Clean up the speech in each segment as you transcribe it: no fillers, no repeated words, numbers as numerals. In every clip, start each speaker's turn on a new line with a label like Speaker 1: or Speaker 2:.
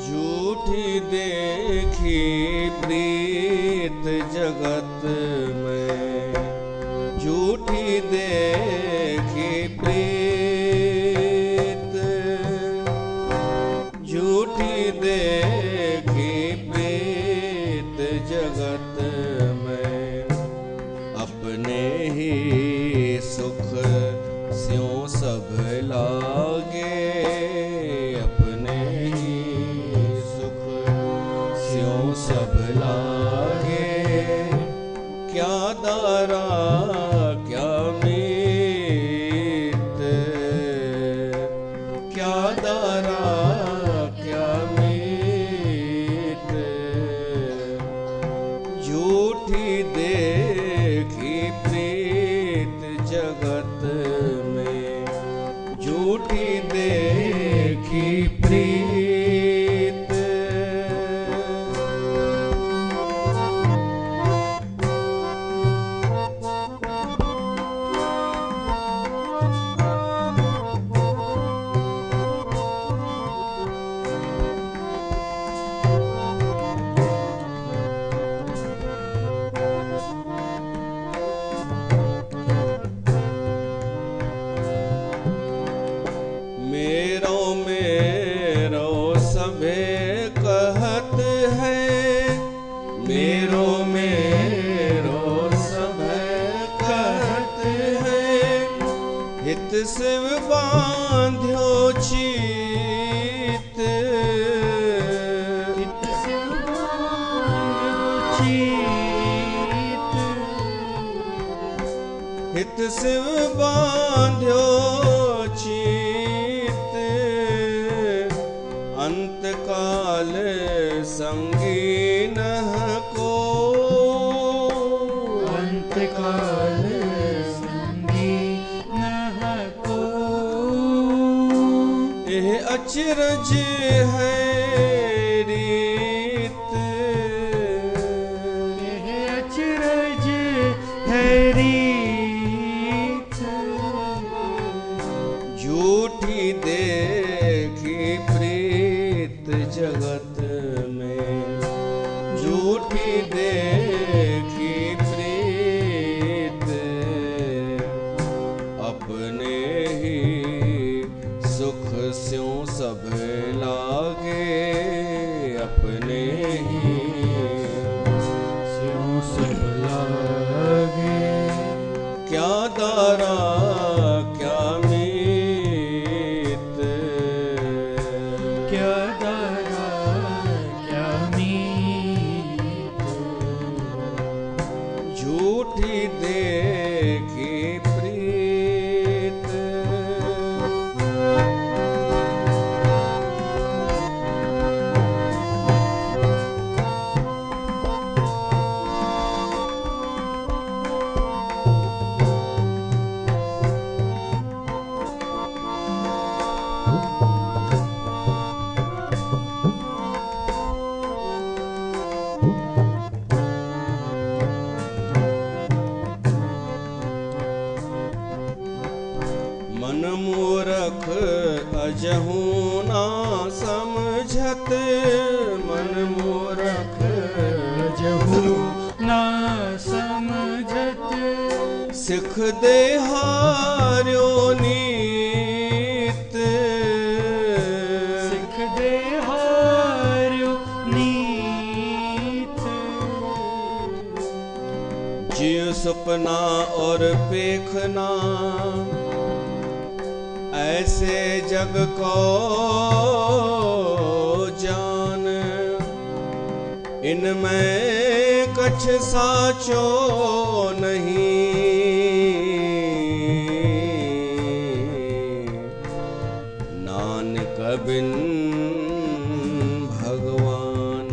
Speaker 1: झूठी देखी प्रीत जगत में, झूठी देखी प्रीत, झूठी देखी प्रीत जगत में। अपने ही सुख स्यों सब लागे, अपने ही सुख स्यों सब लागे। क्या दारा क्या मीत, क्या दारा क्या मीत। झूठी देखी प्रीत जगत में, झूठी देखी प्रीत। मेरो मेरो सभे कहत है, मेरो मेरो सभे कहत है। हित शिव बांध्यो चीत,
Speaker 2: हित शिव बांध्यो चीत,
Speaker 1: हित शिव बांध्यो चीत। अंत काल संगी नह को,
Speaker 2: अंत काल संगी नह को।
Speaker 1: यह अचरज है रीत,
Speaker 2: यह अचरज है रीत।
Speaker 1: झूठी देखी प्रीत जगत में, झूठी देखी प्रीत। अपने ही सुख स्यों सब लागे, अपने ही
Speaker 2: स्यों सब लागे।
Speaker 1: क्या दारा क्या मीत,
Speaker 2: क्या दारा क्या मीत।
Speaker 1: झूठी देखी प्रीत। मन मूरख अजहू ना समझत, मन मूरख
Speaker 2: अजहू ना समझत।
Speaker 1: सिख दे हार्यो नीत,
Speaker 2: सिख दे हार्यो नीत।
Speaker 1: जिय सपना और पेखना, ऐसे जग को जान। इनमें कछ साचो नहीं, नानक बिन भगवान।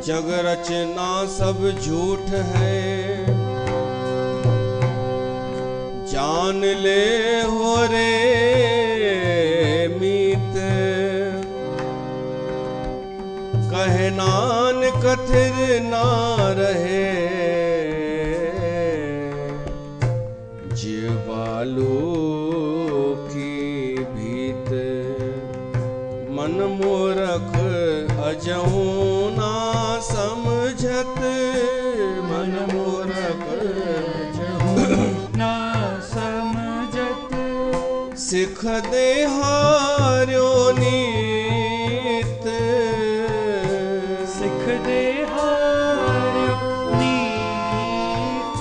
Speaker 1: जग रचना सब झूठ है, जान ले हो रे मीत। कहे नानक थिर ना रहे, कालू की भीत, मन मूरख अजहू ना समझत, मन मूरख
Speaker 2: ना समझत,
Speaker 1: सिख दे हार्यो नीत,
Speaker 2: सिख दे हार्यो नीत,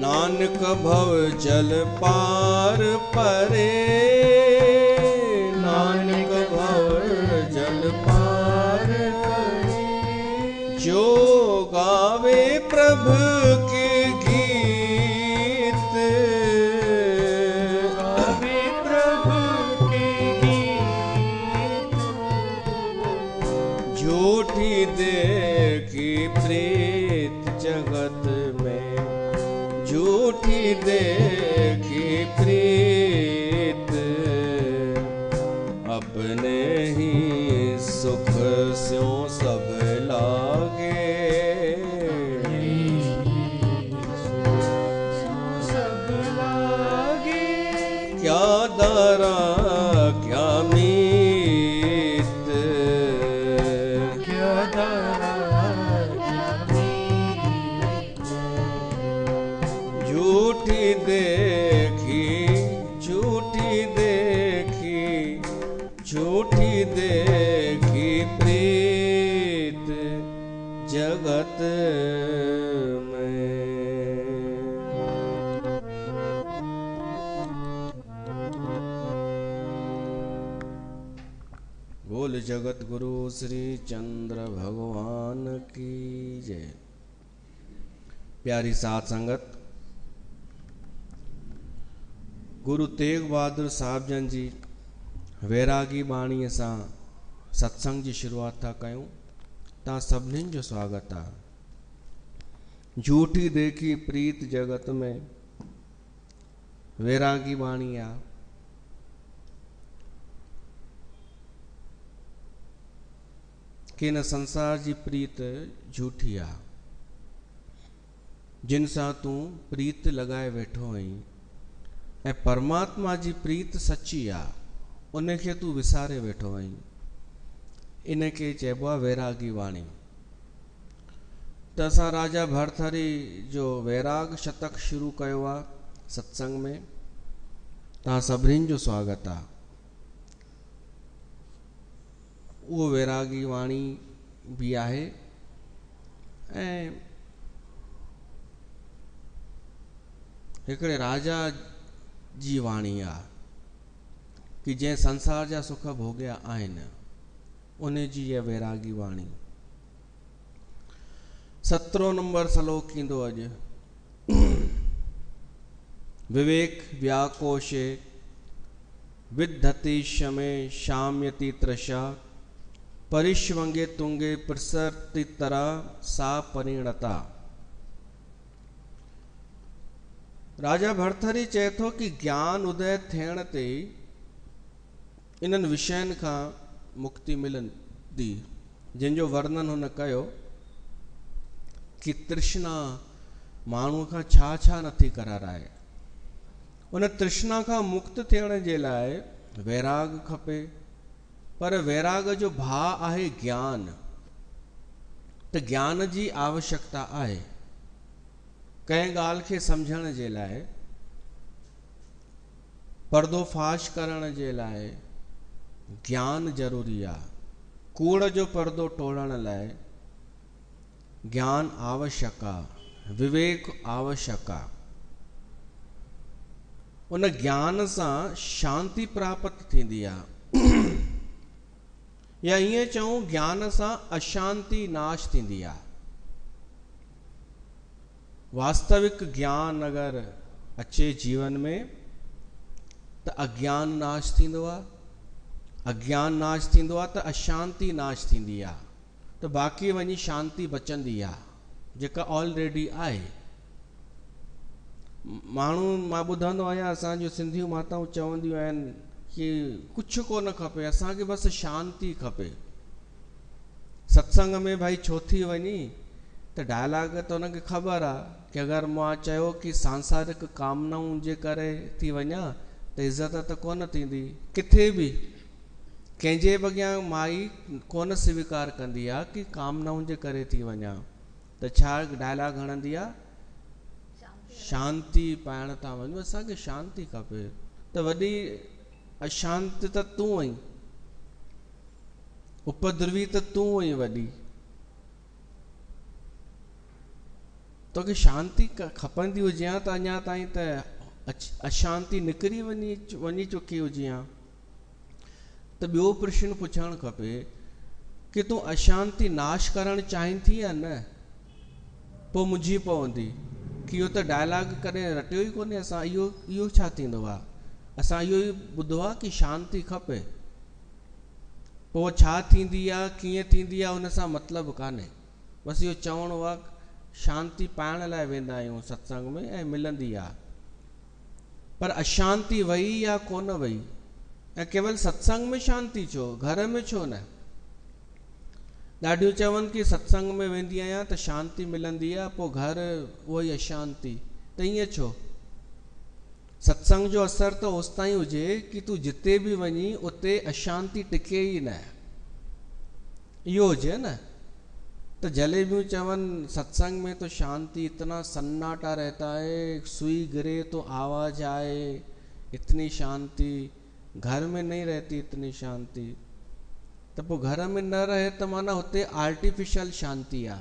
Speaker 1: नानक भव जल पार परे, नानक भव जल पार परे, जो गावे प्रभु के गीत,
Speaker 2: गावे प्रभु के गीत,
Speaker 1: झूठी देखी प्रीत जगत में, झूठी देखी प्रीत, अपने ही सुख स्यों सब लागे,
Speaker 2: सब लागे,
Speaker 1: क्या दारा क्या मीत,
Speaker 2: क्या दारा क्या मीत,
Speaker 1: झूठी देखी, झूठी देखी, झूठी देखी प्रीत जगत में। बोल जगत गुरु श्री चंद्र भगवान की जय। प्यारी साथ संगत, गुरु तेग बहादुर साहब जन जी वैरागी बाणीअ सां सत्संग जी शुरूआत था कयूं। तव्हां सभिनीनि जो स्वागत आहे। झूठी देखी प्रीत जगत में वैरागी बाणी आहे। कि इन संसार जी प्रीत झूठी आहे, जिन सां तूं प्रीत लगाए वेठो आहीं, ऐं परमात्मा जी प्रीत सची आहे, उनखे तूं विसारे वेठो आहीं। इनखे चइबो आहे वैरागी वाणी। त असां राजा भरथरी जो वैराग शतक शुरू कयो आहे सत्संग में। तव्हां सभिनीनि जो स्वागत आहे। उहो वैरागी वाणी भी आहे ऐं हिकिड़े राजा जी वाणी आहे कि जंहिं संसार जा सुख भोगिया आहिनि, उन जी इहा वैरागी वाणी। 17 नंबर श्लोक ईंदो अॼु। विवेक व्याकोशे विद्धति शमे शाम्यति तृषा, परिष्वंगे तुंगे प्रसरति तरा सा परिणता। राजा भरथरी चए थो कि ज्ञान उदय थियण ते इन्हनि विषयनि खां मुक्ति मिलंदी, जिनजो वर्णन हुन कयो कि तृष्णा माण्हूअ खां छा छा नथी कराराए। उन तृष्णा खां मुक्त थियण जे लाइ वैराग खपे, पर वैराग जो भाव आहे ज्ञान। त ज्ञान जी आवश्यकता आहे। कंहिं ॻाल्हि खे सम्झण जे लाइ, पर्दोफाश करण जे लाइ ज्ञान ज़रूरी आहे। कूड़ जो पर्दो टोड़ण लाइ ज्ञान आवश्यक आहे, विवेक आवश्यक आहे। उन ज्ञान सां शांति प्राप्त थींदी आहे, या ईअं चऊं ज्ञान सां अशांति नाश थींदी आहे। वास्तविक ज्ञान अगर अचे जीवन में त अज्ञान नाश थींदो आहे, अज्ञान नाश थींदो आहे त अशांति नाश थींदी आहे, त बाक़ी वञी शांति बचंदी आहे जेका ऑलरेडी आहे। माण्हू मां ॿुधंदो आहियां असांजो सिंधियूं माताऊं चवंदियूं आहिनि कि कुझु कोन खपे, असांखे बसि शांति खपे। सत्संग में भाई छो थी वञी, त डायलॉग त हुनखे ख़बर आहे कि अगरि मां चयो कि सांसारिक कामनाउनि जे करे थी वञा त इज़त त कोन थींदी, किथे बि कंहिंजे बि अॻियां माई कोन स्वीकार कंदी आहे कि कामनाउनि जे करे थी वञा, त छा डायलॉग हणंदी आहे, शांती पाइण था वञूं, असांखे शांती खपे। त वॾी अशांति त तूं आहीं, उपद्रवी त तूं आहीं वॾी, तोखे शांती खपंदी हुजे हा त अञा ताईं त अशांति निकिरी वञी चुकी हुजे हा। त ॿियो प्रश्न पुछणु खपे कि तूं अशांति नाश करणु चाहीं थी या न, पोइ मुंझी पवंदी कि इहो त डायलॉग कॾहिं रटियो ई कोन्हे असां, इहो छा थींदो आहे, असां इहो ई ॿुधो आहे कि शांती खपे, पोइ छा थींदी आहे कीअं थींदी आहे हुन सां मतिलबु कान्हे, बसि इहो चवणो आहे शांती पाइण लाइ वेंदा आहियूं सत्संग में ऐं मिलंदी आहे, पर अशांति वई या कोन वई, ऐं केवल सत्संग में शांती छो, घर में छो न। ॾाढियूं चवनि कि सत्संग में वेंदी आहियां त शांती मिलंदी आहे, पोइ घर उहो ई अशांती, त ईअं छो। सत्संग जो असर त ओसि ताईं हुजे कि तूं जिते बि वञी उते अशांति टिके ई न, इहो हुजे न। तो जलेबियूं चवन सत्संग में तो शांति, इतना सन्नाटा रहता है, सुई गिरे तो आवाज आए, इतनी शांति, घर में नहीं रहती इतनी शांति। तो पो घर में न रहे तो माना होते आर्टिफिशियल शांति आ,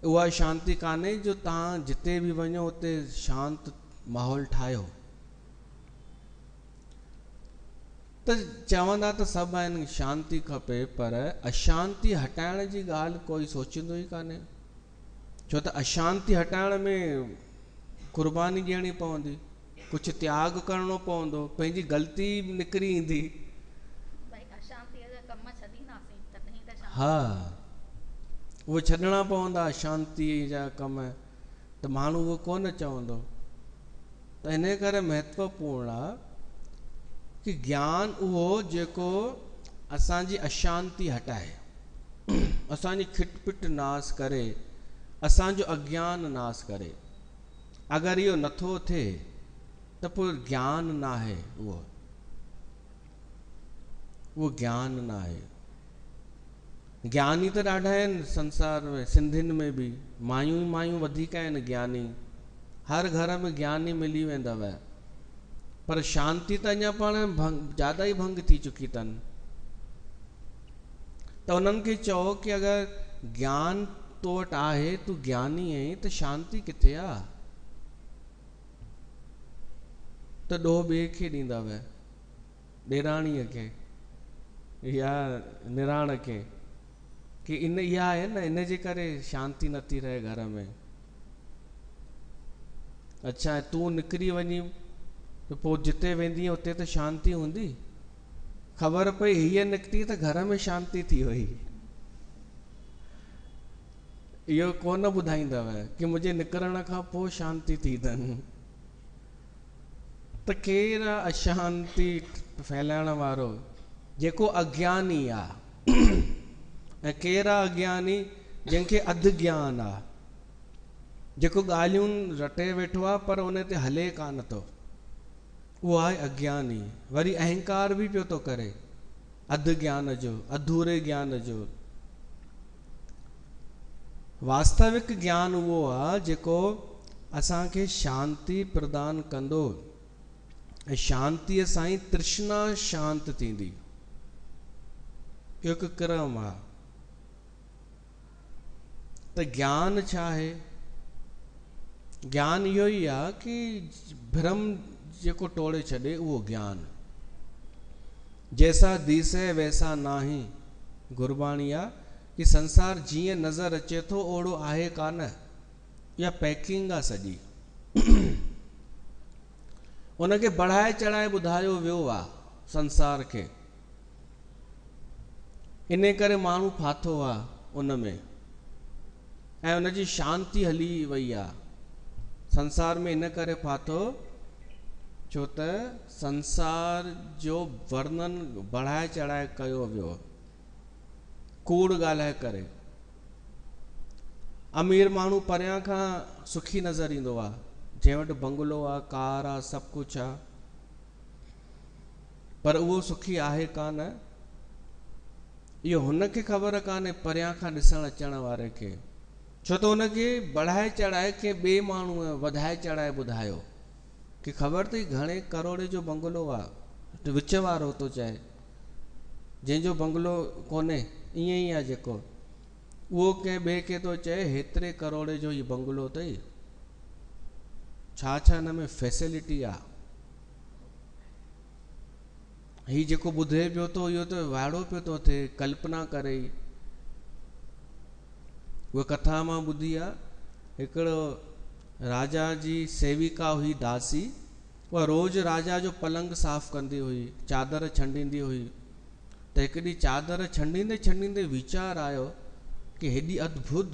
Speaker 1: उहा शांति काने जो तहां जिते भी वञो उते शांत माहौल ठायो। तो चवंदा तो सब आहिनि शांति खपे, पर अशांति हटाइण जी ॻाल्हि कोई सोचींदो ई कान्हे, छो त अशांति हटाइण में कुर्बानी ॾियणी पवंदी, कुछ त्याग करणो पवंदो, पंहिंजी ग़लती निकिरी ईंदी। हाँ, उहो छॾणा पवंदा अशांति जा कम, त माण्हू उहो कोन चवंदो। त इन करे महत्वपूर्ण आहे कि ज्ञान उहो जेको असांजी अशांति हटाए, असांजी खिटपिट नाश करे, असांजो अज्ञान नाश करे। अगरि इहो नथो थिए त पोइ ज्ञान न आहे, उहो ज्ञान न आहे। ज्ञानी त ॾाढा आहिनि संसार में, सिंधियुनि में बि मायूं ई मायूं वधीक आहिनि ज्ञानी, हर घर में ज्ञानी मिली वेंदव, पर शांति त अञा पाण ज्यादा ई भंग थी चुकी अथनि। त उन्हनि खे चओ कि अगरि ज्ञान तो वटि आहे, तूं ज्ञानी आहीं, त शांति किथे आहे? त ॾोह ॿिए खे ॾींदव, ॾेराणीअ खे या निराण खे, कि इन इहा आहे न, इन जे करे शांति नथी रहे घर में। अच्छा, तूं निकिरी वञी तो पोइ जिते वेंदी उते त शांति हूंदी, ख़बर पई हीअ निकिती त घर में शांति थी वई, इहो कोन ॿुधाईंदव कि मुंहिंजे निकिरण खां पोइ शांति थी अथनि। त केरु आहे अशांति फैलाइण वारो? जेको अज्ञानी आहे। ऐं केरु आहे अज्ञानी? जंहिंखे अधु ज्ञान आहे, जेको ॻाल्हियूं रटे वेठो आहे पर उन ते हले कान थो, वो आहे अज्ञानी। वरी अहंकार भी पियो तो करे, अधु ज्ञान जो, अधूरे ज्ञान जो। वास्तविक ज्ञान उहो आहे जेको असांखे शांति प्रदान कंदो, ऐं शांतीअ सां ई तृष्णा शांत थींदी। इहो हिकु क्रम आहे। त ज्ञान छा आहे? ज्ञान इहो ई आहे कि भ्रम जेको टोड़े छॾे उहो ज्ञान। जैसा दिसे वैसा नाही, गुरबाणी आहे कि संसार जीअं नज़र अचे थो ओड़ो आहे कान, या पैकिंग आहे सॼी। उनखे बढ़ाए चढ़ाए ॿुधायो वियो आहे संसार खे, इन करे माण्हू फाथो आहे उन में, ऐं उनजी शांति हली वई आहे संसार में। इन करे फाथो छो त संसार जो वर्णन बढ़ाए चढ़ाए कयो वियो, कूड़ ॻाल्हाए करे। अमीर माण्हू परियां खां सुखी नज़र ईंदो आहे, जंहिं वटि बंगलो आहे, कार आहे, सभु कुझु आहे, पर उहो सुखी आहे कान। इहो हुनखे ख़बर कान्हे परियां खां ॾिसण अचण वारे खे, छो त हुनखे बढ़ाए चढ़ाए के ॿिए माण्हूअ वधाए चढ़ाए ॿुधायो कि ख़बर अथई घणे करोड़े जो बंगलो आहे, विच वारो थो चए, जंहिंजो बंगलो कोन्हे ईअं ई आहे जेको, उहो कंहिं ॿिए खे थो चए हेतिरे करोड़े जो हीउ बंगलो अथई। छा छा हिन में फैसिलिटी आहे। हीउ जेको ॿुधे पियो थो इहो त वाइड़ो पियो थो थिए, कल्पना करे। उहा कथा मां ॿुधी आहे, हिकिड़ो राजा जी सेविका हुई दासी, उहा रोज़ राजा जो पलंग साफ़ कंदी हुई, चादर छंडींदी हुई। त हिकु ॾींहुं चादर छंडींदे छंडींदे वीचार आयो कि हेॾी अद्भुत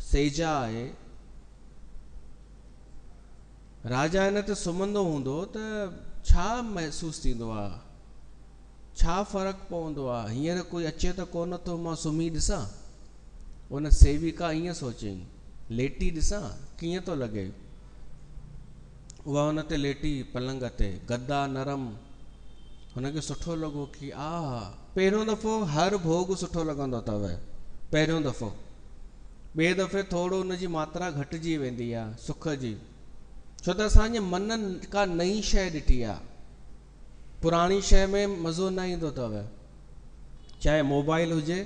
Speaker 1: सेजा आहे, राजा हिन ते सुम्हंदो हूंदो त छा महसूस थींदो आहे, छा फ़र्क़ु पवंदो आहे, हींअर कोई अचे त कोन थो, मां सुम्ही ॾिसां। उन सेविका ईअं सोचियईं, लेटी ॾिसां कीअं थो लॻे। उहा हुन ते लेटी पलंग ते, गद्दा नरम, हुनखे सुठो लॻो कि पहिरियों दफ़ो हर भोग सुठो लॻंदो अथव, पहिरियों दफ़ो, ॿिए दफ़े थोरो हुनजी मात्रा घटिजी वेंदी आहे सुख जी, छो त असांजे मन का नई शइ ॾिठी आहे, पुराणी शइ में मज़ो न ईंदो अथव, चाहे मोबाइल हुजे,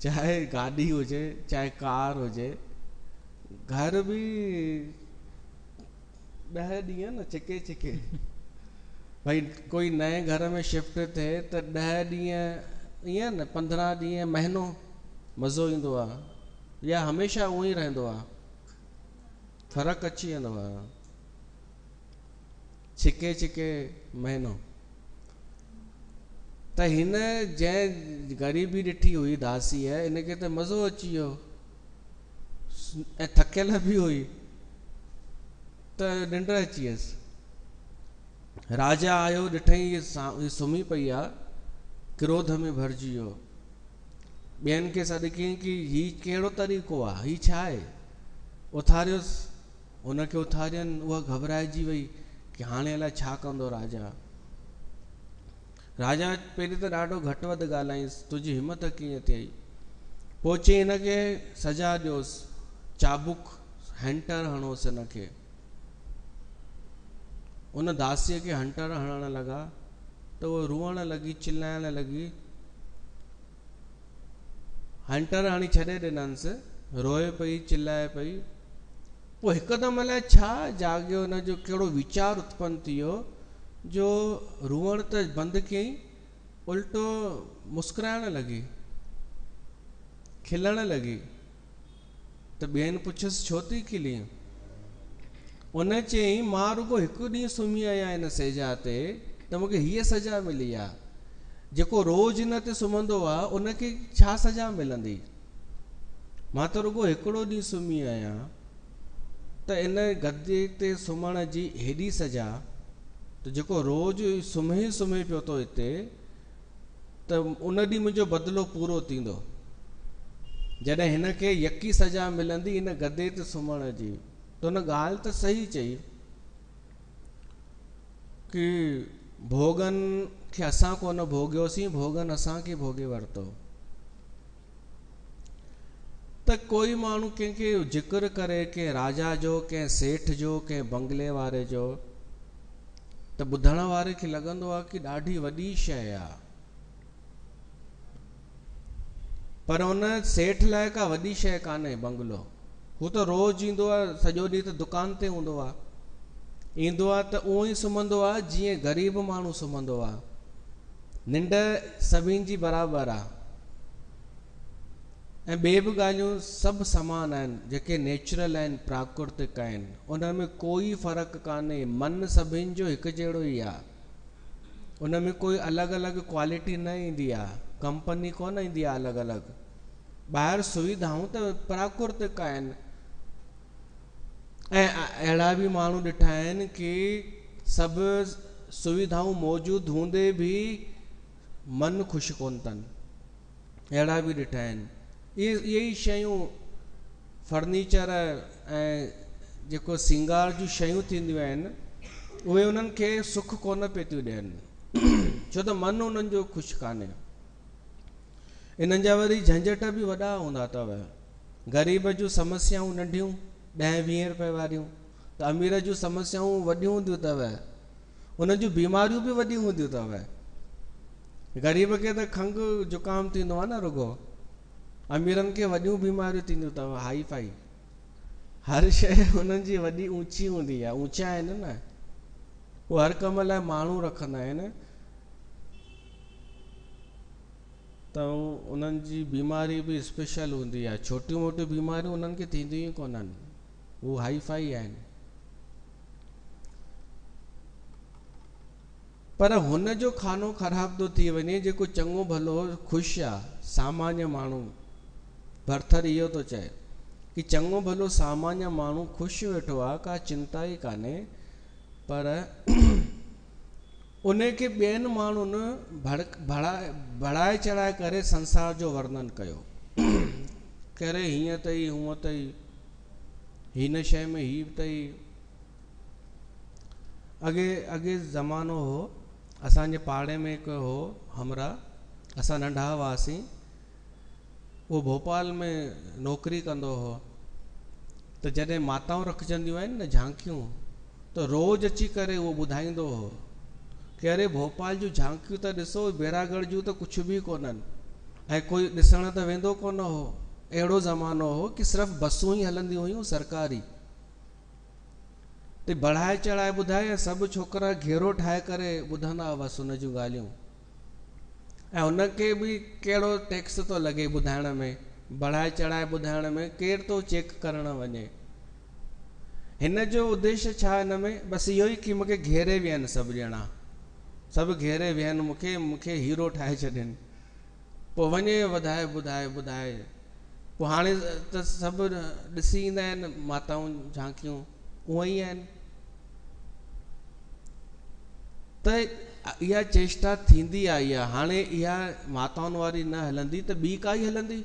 Speaker 1: चाहे गाॾी हुजे, चाहे कार हुजे, घर बि 10 ॾींहं न चिके चिके भाई कोई नए घर में शिफ्ट थिए त 10 ॾींहं ईअं न, 15 ॾींहं, महीनो मज़ो ईंदो आहे, या हमेशह उहो ई रहंदो आहे, फ़र्क़ु अची वेंदो आहे, छिके छिके महीनो। त हिन जंहिं ग़रीबी ॾिठी हुई दासीअ, इनखे त मज़ो अची वियो ऐं थकियल बि हुई, त निंड अची वियसि। राजा आयो, ॾिठई सुम्ही पई आहे, क्रोध में भरिजी वियो, ॿियनि खे सॾु कयईं कि हीउ कहिड़ो तरीक़ो आहे, हीउ छा आहे, उथारियोसि, हुनखे उथारियनि, उहा घबराइजी वई कि हाणे अलाए छा कंदो राजा। राजा पहिरीं त ॾाढो घटि वधि ॻाल्हाईंसि, तुंहिंजी हिमत कीअं थियई, पोइ चई हिनखे सजा ॾियोसि, चाबुक हैंटर हणोसि हिनखे। उन दासीअ खे हंटर हणण लॻा त उहो रुअण लॻी, चिल्लाइण लॻी, हंटर हणी छॾे ॾिनसि, रोए पई, चिल्लाए पई। पोइ हिकदमि अलाए छा जाॻियो, हुनजो कहिड़ो वीचार उत्पन्न थी वियो जो रुअण त बंदि कयईं, उल्टो मुस्कुराइण लॻी, खिलण लॻी। त ॿियनि पुछियसि छो थी खिली, उन चयईं मां रुगो हिकु ॾींहुं सुम्ही आहियां हिन सेजा ते त मूंखे हीअ सजा मिली आहे, जेको रोज़ हिन ते सुम्हंदो आहे उनखे छा सजा मिलंदी, मां त रुगो हिकिड़ो ॾींहुं सुम्ही आहियां, त इन गद्दे ते सुम्हण जी हेॾी सजा, त जेको रोज़ सुम्हे सुम्हे पियो थो हिते, त उन ॾींहुं मुंहिंजो बदिलो पूरो थींदो, जॾहिं हिनखे यकी सजा मिलंदी इन गद्दे ते सुम्हण जी। त हुन ॻाल्हि त सही चई कि भोगनि खे असां कोन भोगियोसीं, भोगनि असांखे भोगे वरितो। त कोई माण्हू कंहिंखे ज़िक्र करे कंहिं राजा जो, कंहिं सेठ जो, कंहिं बंगले वारे जो, त ॿुधण वारे खे लॻंदो आहे कि ॾाढी वॾी शइ आहे, पर उन सेठ लाइ का वॾी शइ कान्हे बंगलो। हू त रोज़ ईंदो आहे, सॼो ॾींहुं त दुकान ते हूंदो आहे, ईंदो आहे त उहो ई सुम्हंदो आहे जीअं ग़रीब माण्हू सुम्हंदो आहे, निंड सभिनि जी बराबरि आहे, ऐं ॿिए बि ॻाल्हियूं सभु समान आहिनि, जेके नेचुरल आहिनि, प्राकृतिक आहिनि, उन में कोई फ़र्क़ु कान्हे, मन सभिनि जो हिकु जहिड़ो ई आहे, उन में कोई अलॻि अलॻि क्वालिटी न ईंदी आहे, कंपनी कोन ईंदी आहे अलॻि अलॻि। ॿाहिरि सुविधाऊं त प्राकृतिक आहिनि, ऐं अहिड़ा बि माण्हू ॾिठा आहिनि कि सभु सुविधाऊं मौजूदु हूंदे बि मन ख़ुशि कोन अथनि, अहिड़ा बि ॾिठा आहिनि। इहे ई शयूं फर्नीचर ऐं जेको सिंगार जूं शयूं थींदियूं आहिनि उहे उन्हनि खे सुख कोन पिए थियूं ॾियनि, छो त मन उन्हनि जो ख़ुशि कान्हे। इन्हनि जा वरी झंझट बि वॾा हूंदा अथव। ग़रीब जूं समस्याऊं नंढियूं 10-20 रुपए वारियूं, त अमीर जूं समस्याऊं वॾियूं हूंदियूं अथव, उन जूं बीमारियूं बि वॾियूं हूंदियूं अथव। ग़रीब खे त खंघि जुकाम थींदो आहे न रुगो, अमीरनि खे वॾियूं बीमारियूं थींदियूं अथव, हाई फाई। हर शइ हुननि जी वॾी ऊची हूंदी आहे, ऊचा आहिनि न, उहे हर कम लाइ माण्हू रखंदा आहिनि, त उन्हनि जी बीमारी बि स्पेशल हूंदी आहे। छोटियूं मोटियूं बीमारियूं उन्हनि खे थींदियूं ई कोन्हनि, उहे हाई फाई आहिनि। पर हुन जो खानो ख़राब थो थी वञे जेको चङो भलो ख़ुशि आहे, सामान्य माण्हू। भरथर इहो थो चए कि चङो भलो सामान्य माण्हू ख़ुशि वेठो आहे, का चिंता ई कान्हे, पर उन खे ॿियनि माण्हुनि बढ़ाए चढ़ाए करे संसार जो वर्णन कयो। करे हीअं अथई, हूअं अथई, हिन शइ में हीअ अथई। अॻे ज़मानो हो, असांजे पाड़े में हिकु हो हमरा, असां नंढा हुआसीं, उहो भोपाल में नौकरी कंदो हो। त जॾहिं माताऊं रखजंदियूं आहिनि न झांकियूं, त रोज़ अची करे उहो ॿुधाईंदो हो कि अरे भोपाल जूं झांकियूं त ॾिसो, बैरागढ़ जूं त कुझु बि कोन्हनि, ऐं कोई ॾिसण त वेंदो कोन हो। अहिड़ो ज़मानो हो कि सिर्फ़ु बसूं ई हलंदियूं हुयूं सरकारी। त बढ़ाए चढ़ाए ॿुधाए, सभु छोकिरा घेरो ठाहे करे ॿुधंदा हुअसि हुन जूं ॻाल्हियूं। ऐं हुनखे बि कहिड़ो टैक्स थो लॻे ॿुधाइण में, बढ़ाए चढ़ाए ॿुधाइण में, केरु थो चेक करण वञे। हिन जो उद्देश्य छा हिन में, बसि इहो ई कि मूंखे घेरे वियनि सभु ॼणा, सभु घेरे वियनि मूंखे हीरो ठाहे छॾनि, पोइ वञे वधाए ॿुधाए। पोइ हाणे त सभु ॾिसी ईंदा आहिनि माताऊं झांकियूं, उहे ई आहिनि। त इहा चेष्टा थींदी आई आहे। हाणे इहा माताउनि वारी न हलंदी त ॿी काई हलंदी,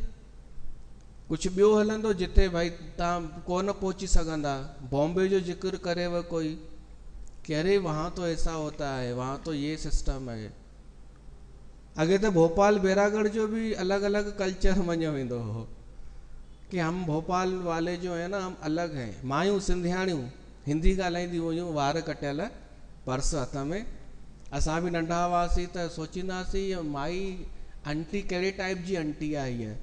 Speaker 1: कुझु ॿियो हलंदो जिते भाई तव्हां कोन पहुची सघंदा। बॉम्बे जो जिक्र करेव कोई कि अरे वहाँ तो ऐसा होता है, वहाँ तो ये सिस्टम है। अॻे त भोपाल बैरागढ़ जो भी अलग अलग कल्चर मञियो वेंदो हो कि हम भोपाल वाले जो है ना, हम अलग हैं। मायूं सिंधियाणियूं हिंदी ॻाल्हाईंदियूं हुयूं, वार कटियल, पर्स हथ में। असां बि नंढा हुआसीं त सोचींदासीं माई आंटी कहिड़े टाइप जी आंटी आहे हीअ,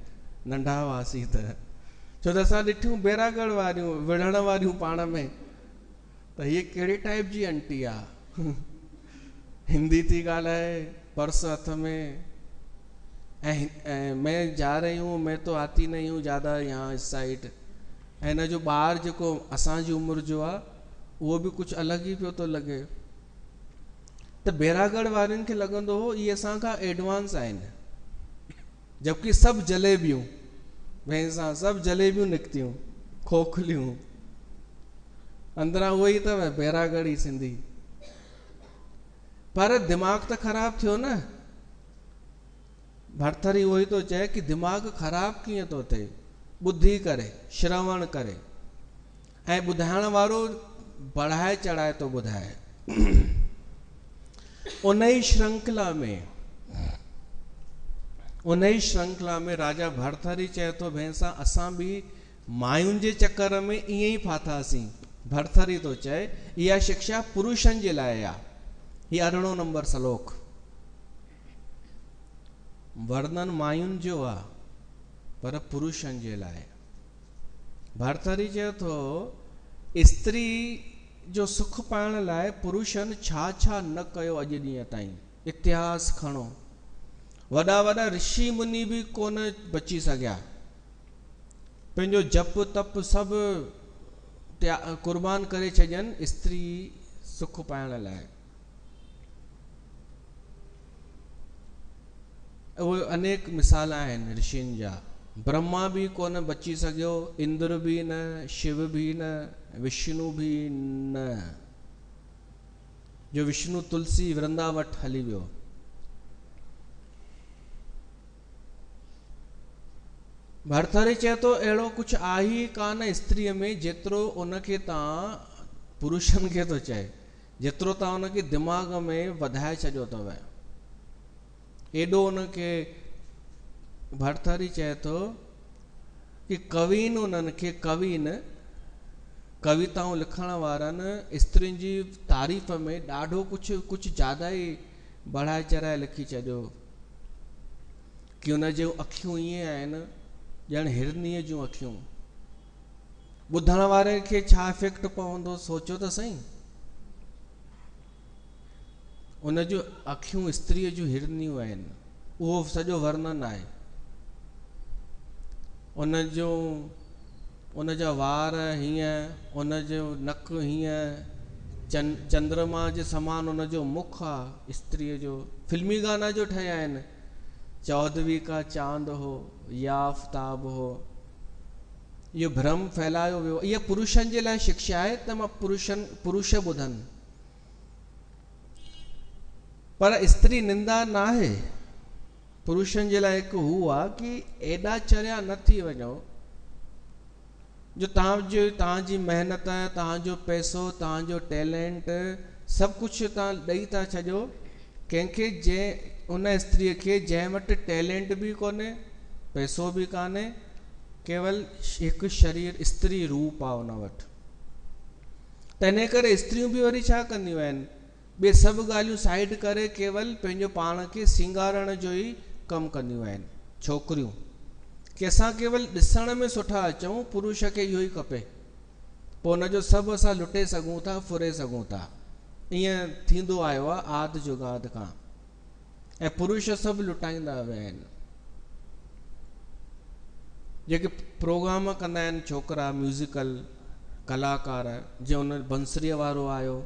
Speaker 1: नंढा हुआसीं त, छो त असां ॾिठियूं बैरागढ़ वारियूं विढ़ण वारियूं पाण में, त हीअ कहिड़े टाइप जी आंटी आहे, हिंदी थी ॻाल्हाए, पर्स हथ में, ऐं मैं जा रही हूँ, मैं तो आती नहीं हूँ ज़्यादा यहाँ इस साइड। ऐं हिन जो ॿार जेको असांजी उमिरि जो आहे उहो बि कुझु अलॻि ई पियो थो लॻे। त बैरागढ़ वारनि खे लॻंदो हो इहे असांखां एडवांस आहिनि, जबकि सभु जलेबियूं, भैंसां सभु जलेबियूं निकितियूं खोखलियूं, अंदरां उहो ई अथव बैरागढ़ी सिंधी। पर दिमाग़ त ख़राब थियो न। भरथरी उहो ई थो चए कि दिमाग़ ख़राब कीअं थो थिए, ॿुधी करे, श्रवण करे, ऐं ॿुधाइण वारो बढ़ाए चढ़ाए थो ॿुधाए। उन ई श्रृंखला में राजा भरथरी चए थो भैंसा असां बि मायुनि जे चक्कर में ईअं ई फाथासीं। भरथरी थो चए इहा शिक्षा पुरुषनि जे लाइ आहे। हीअ 18 नंबर श्लोक वर्णन मायुनि जो आहे, पर पुरुषनि जे लाइ। भरथरी चए थो स्त्री जो सुख पाइण लाइ पुरुषनि छा छा न कयो अॼु ॾींहं ताईं। इतिहास खणो, वॾा वॾा ऋषि मुनि बि कोन बची सघिया, पंहिंजो जप तप सभु कुर्बान करे छॾियनि स्त्री सुख पाइण लाइ। उहे अनेक मिसाल आहिनि ऋषियुनि जा। ब्रह्मा भी कोन बची सघियो, इंद्र भी न, शिव भी न, विष्णु भी न, जो विष्णु तुलसी वृंदावट हली वियो। भरथरी चए थो अहिड़ो कुझु आहे ई कान स्त्रीअ में जेतिरो उनखे तव्हां पुरुषनि खे थो चए, जेतिरो तव्हां उनखे दिमाग़ में वधाए छॾियो अथव। एॾो उनखे भरथरी चए थो कि कवीन उन्हनि खे कविताऊं लिखण वारनि स्त्रियुनि जी तारीफ़ में ॾाढो कुझु ज़्यादा ई बढ़ाए चढ़ाए लिखी छॾियो कि उन जूं अखियूं ईअं आहिनि ॼण हिरनीअ जूं अखियूं। ॿुधण वारे खे छा इफेक्ट पवंदो सोचो त सही। उन जूं अखियूं स्त्रीअ जूं हिरनियूं आहिनि, उहो सॼो वर्णन आहे। उन जा वार हीअं, उन जो नक हीअं, चंद्रमा जे समान उन जो मुख आहे स्त्रीअ जो। फिल्मी गाना जो ठहिया आहिनि, चौदहवीं का चांद हो या आफ़ताब हो। इहो भ्रम फैलायो वियो। इहा पुरुषनि जे लाइ शिक्षा आहे त मां पुरुष ॿुधनि, पर स्त्री निंदा न आहे। पुरुषनि जे लाइ हिकु हू आहे कि एॾा चरिया न थी वञो जो तव्हांजी महिनत, तव्हांजो पैसो, तव्हांजो टैलेंट सभु कुझु तव्हां ॾेई था छॾियो कंहिंखे, उन स्त्रीअ खे जंहिं वटि टैलेंट बि कोन्हे, पैसो बि कान्हे, केवल हिकु शरीर स्त्री रूप आहे उन वटि। त इन करे स्त्रियूं बि वरी छा कंदियूं आहिनि, ॿिए सभु ॻाल्हियूं साइड करे केवल पंहिंजो पाण खे सिंगारण जो ई कमु कंदियूं आहिनि। छोकिरियूं कि असां केवल ॾिसण में सुठा अचूं, पुरुष खे इहो ई खपे, पोइ उनजो सभु असां लुटे सघूं था, फुरे सघूं था। ईअं थींदो आयो आहे आदि जुगाद खां, ऐं पुरुष सभु लुटाईंदा विया आहिनि। जेके प्रोग्राम कंदा आहिनि छोकिरा, म्यूज़िकल कलाकार, जीअं उन बंसरीअ वारो आयो,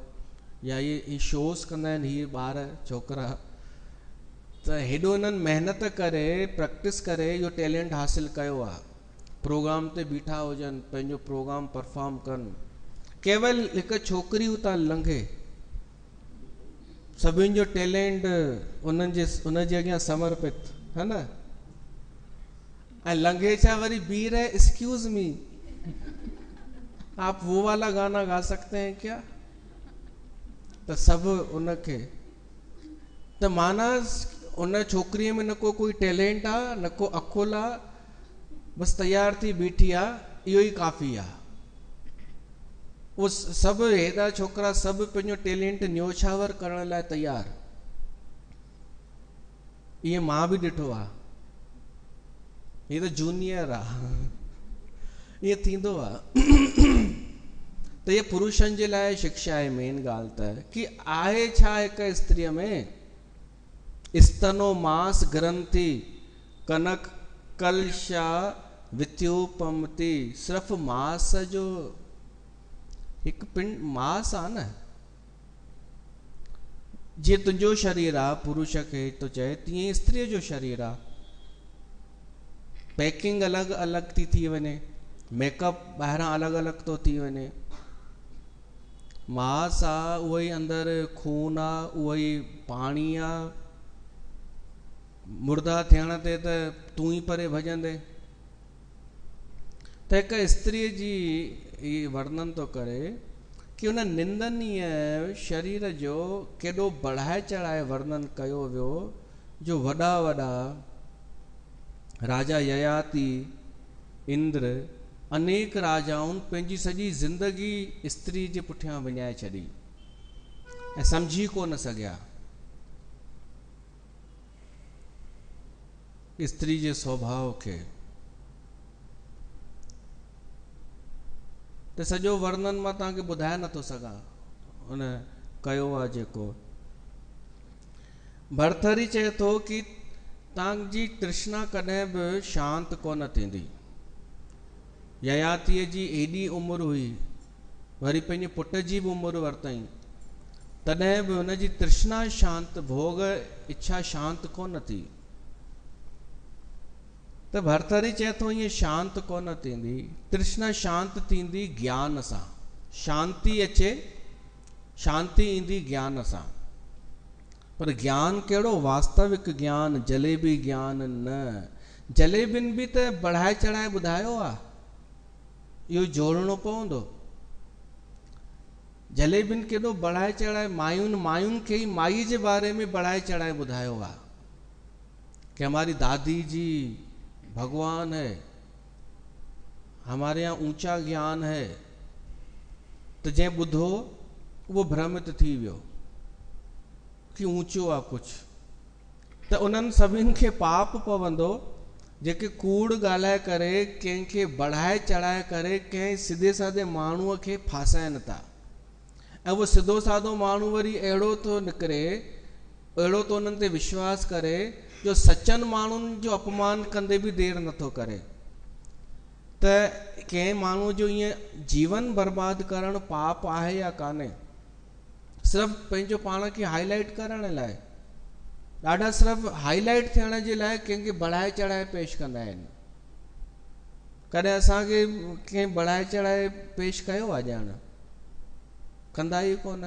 Speaker 1: या इहे शोज़ कंदा आहिनि हीअ ॿार छोकिरा, त हेॾो हिननि महिनत करे प्रैक्टिस करे इहो टैलेंट हासिल कयो आहे। प्रोग्राम ते बीठा हुजनि, पंहिंजो प्रोग्राम परफॉर्म कनि, केवल हिकु छोकिरी उतां लंघे, सभिनि जो टैलेंट उनजे अॻियां समर्पित है न, ऐं लंघे छा वरी बीह रहे, एक्सक्यूज मी आप वो वाला गाना गा सकते हैं क्या, त सभु उनखे, त माना उन छोकिरीअ में न को कोई टैलेंट आहे, न को अकुल आहे, बसि तयार थी बीठी आहे, इहो ई काफ़ी आहे। उहो सभु हेॾा छोकिरा सभु पंहिंजो टैलेंट न्योछावर करण लाइ तयार। ईअं मां बि ॾिठो आहे, हीअ त जूनियर आहे, ईअं थींदो आहे। त इहे पुरुषनि जे लाइ शिक्षा आहे मेन ॻाल्हि त, कि आहे छा हिकु स्त्रीअ में, स्तनो मास ग्रंथि कनक कलशा वित्योपमति, सिर्फ़ु मास जो हिकु पिंड मास आहे न। जीअं तुंहिंजो शरीर आहे पुरुष खे तो चए, तीअं स्त्रीअ जो शरीर आहे। पैकिंग अलॻि अलॻि थी वञे, मेकअप ॿाहिरां अलॻि अलॻि थो थी वञे। मास आहे उहो ई अंदरि खून आहे, उहो ई पाणी आहे। मुर्दा थियण ते त तूं ई परे भॼंदे। त हिकु स्त्रीअ जी इहे वर्णन थो करे कि उन निंदनीय शरीर जो केॾो बढ़ाए चढ़ाए वर्णन कयो वियो, जो वॾा वॾा राजा ययाति, इंद्र, अनेक राजाउनि पंहिंजी सॼी ज़िंदगी स्त्री जे पुठियां विञाए छॾी ऐं सम्झी कोन सघिया स्त्री जे स्वभाव खे। त सॼो वर्णन मां तव्हांखे ॿुधाए नथो सघां, उन कयो आहे जेको। भरथरी चए थो कि तव्हांजी तृष्णा कॾहिं बि शांत कोन थींदी। ययातीअ जी एॾी उमिरि हुई, वरी पंहिंजे पुट जी बि उमिरि वरितई, तॾहिं बि हुनजी तृष्णा शांत, भोग इच्छा शांत कोन थी। त भरथरी चए थो ईअं शांत कोन थींदी, तृष्णा शांत थींदी ज्ञान सां। शांती अचे, शांती ईंदी ज्ञान सां। पर ज्ञान कहिड़ो? वास्तविक ज्ञान, जलेबी ज्ञान न। जलेबिन भी त बढ़ाए चढ़ाए ॿुधायो आहे, इहो जोड़णो पवंदो। जलेबिन केॾो बढ़ाए चढ़ाए मायुनि खे ई माई जे बारे में बढ़ाए चढ़ाए ॿुधायो आहे कि हमारी दादी जी भगवान है, हमारे यहाँ ऊंचा ज्ञान है। त जंहिं ॿुधो उहो भ्रमित थी वियो कि ऊंचो आहे कुछ। त उन्हनि सभिनि खे पाप पवंदो जेके कूड़ ॻाल्हाए करे कंहिंखे बढ़ाए चढ़ाए करे कंहिं सिधे साधे माण्हूअ खे फासाइनि था। ऐं उहो सिधो साधो माण्हू वरी अहिड़ो थो निकिरे, अहिड़ो तो उन्हनि ते विश्वास करे जो सचनि माण्हुनि जो अपमान कंदे बि देरि नथो करे। त कंहिं माण्हू जो ईअं जीवन बर्बाद करणु पाप आहे या कान्हे, सिर्फ़ु पंहिंजो पाण खे हाईलाइट करण लाइ, ॾाढा सिर्फ़ु हाईलाइट थियण जे लाइ कंहिंखे बढ़ाए चढ़ाए पेश कंदा आहिनि। कॾहिं असांखे कंहिं बढ़ाए चढ़ाए पेश कयो आहे? ॼाण कंदा ई कोन।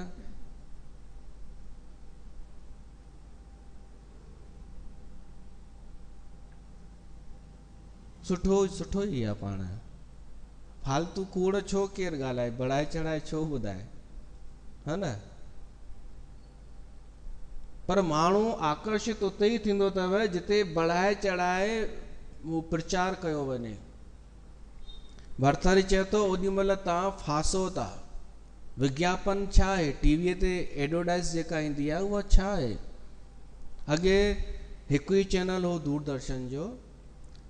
Speaker 1: सुठो ई आहे पाण, फालतू कूड़ छो केरु ॻाल्हाए, बढ़ाए चढ़ाए छो ॿुधाए, है न। पर माण्हू आकर्षित उते ई थींदो अथव जिते बढ़ाए चढ़ाए प्रचार कयो वञे। भरथरी चए थो ओॾी महिल तव्हां फासो था। विज्ञापन छा आहे? टीवीअ ते एडवर्टाइज़ जेका ईंदी आहे उहा छा आहे? अॻे हिकु ई चैनल हो दूरदर्शन जो,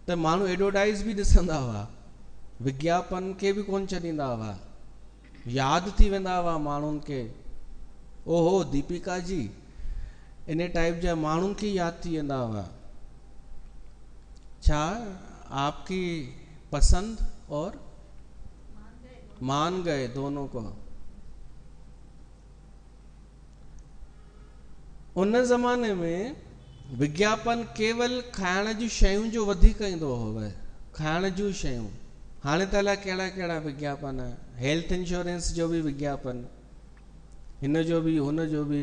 Speaker 1: त माण्हू एडवर्टाइज़ बि ॾिसंदा हुआ, विज्ञापन खे बि कोन छॾींदा हुआ। यादि थी वेंदा हुआ माण्हुनि खे, ओहो दीपिका जी, इन टाइप जा माण्हुनि खे यादि थी वेंदा हुआ। छा? आपकी पसंद और मान गए दोनों को। उन ज़माने में विज्ञापन केवल खाइण जूं शयूं जो वधीक ईंदो हुओ, खाइण जूं शयूं। हाणे त अलाए कहिड़ा कहिड़ा विज्ञापन, हेल्थ इंश्योरेंस जो बि विज्ञापन, हिन जो बि हुन जो बि।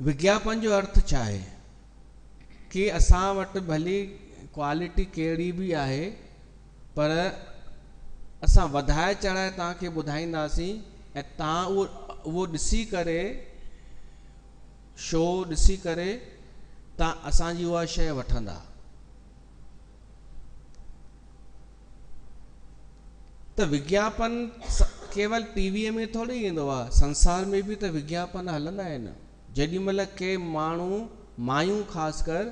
Speaker 1: विज्ञापन जो अर्थ छा आहे? कि असां वटि भली क्वालिटी कहिड़ी बि आहे, पर असां वधाए चढ़ाए तव्हांखे ॿुधाईंदासीं ऐं तव्हां उहो ॾिसी करे, शो ॾिसी करे तव्हां असांजी उहा शइ वठंदा। त विज्ञापन केवल टीवीअ में थोरी ईंदो आहे, संसार में बि त विज्ञापन हलंदा आहिनि। जेॾी महिल के माण्हू, मायूं ख़ासि कर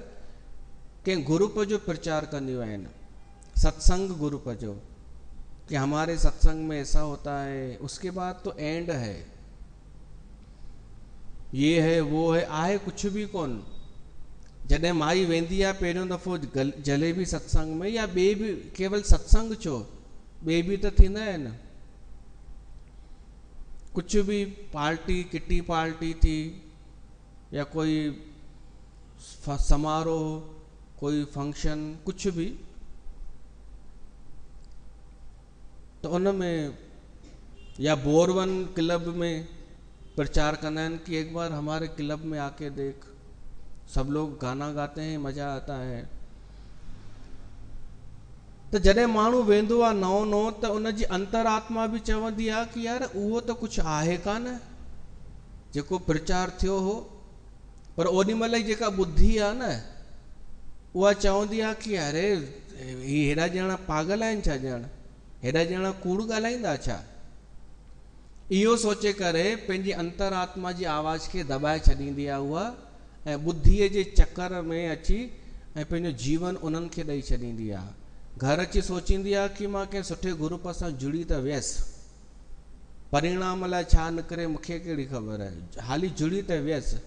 Speaker 1: कंहिं ग्रुप जो प्रचार कंदियूं आहिनि, सत्संग ग्रुप जो, कि हमारे सत्संग में ऐसा होता है, उसके बाद तो एंड है, ये है वो है, आहे कुछ भी कोन। जॾहिं माई वेंदी आहे पहिरियों दफ़ो जलेबी सत्संग में, या ॿिए बि, केवल सत्संग छो, ॿिए बि त थींदा आहिनि, कुछ भी पार्टी, किटी पार्टी थी, या कोई समारोह, कोई फंक्शन, कुछ भी, तो उनमें या बोरवन क्लब में प्रचार करना है कि एक बार हमारे क्लब में आके देख, सब लोग गाना गाते हैं, मजा आता है। तो जॾहिं माण्हू वेंदो आहे नओं नओं, त उनजी अंतरात्मा बि चवंदी आहे कि यार उहो त कुझु आहे कान जेको प्रचार थियो हो। पर ओॾी महिल ई जेका ॿुधी आहे न, उहा चवंदी आहे कि अरे ही हेॾा ॼणा पागल आहिनि छा, ॼण हेॾा ॼणा कूड़ ॻाल्हाईंदा छा। इहो सोचे करे पंहिंजी अंतरात्मा जी आवाज़ खे दॿाए छॾींदी आहे उहा, ऐं ॿुद्धीअ जे चकर में अची ऐं पंहिंजो जीवन उन्हनि खे ॾेई छॾींदी आहे। घर अची सोचींदी आहे कि मां कंहिं सुठे ग्रुप सां जुड़ी त वियसि, परिणाम लाइ छा निकिरे मूंखे कहिड़ी ख़बर आहे, हाली जुड़ी त वियसि,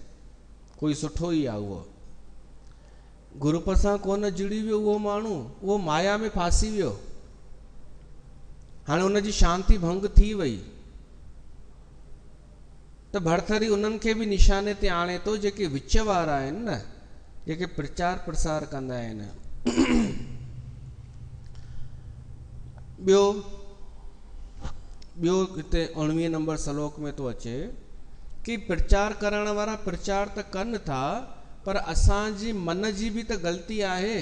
Speaker 1: कोई सुठो ई आहे। उहो ग्रुप सां कोन जुड़ी वियो उहो माण्हू, उहो माया में फासी वियो, हाणे उनजी शांती भंग थी वई। त भरथरी उन्हनि खे बि निशाने ते आणे थो जेके विच वारा आहिनि न, जेके प्रचार प्रसार कंदा आहिनि। ॿियो हिते 19 नंबर श्लोक में तो अचे कि प्रचार करण वारा प्रचार त कनि था, पर असांजी मन जी भी त ग़लती आहे।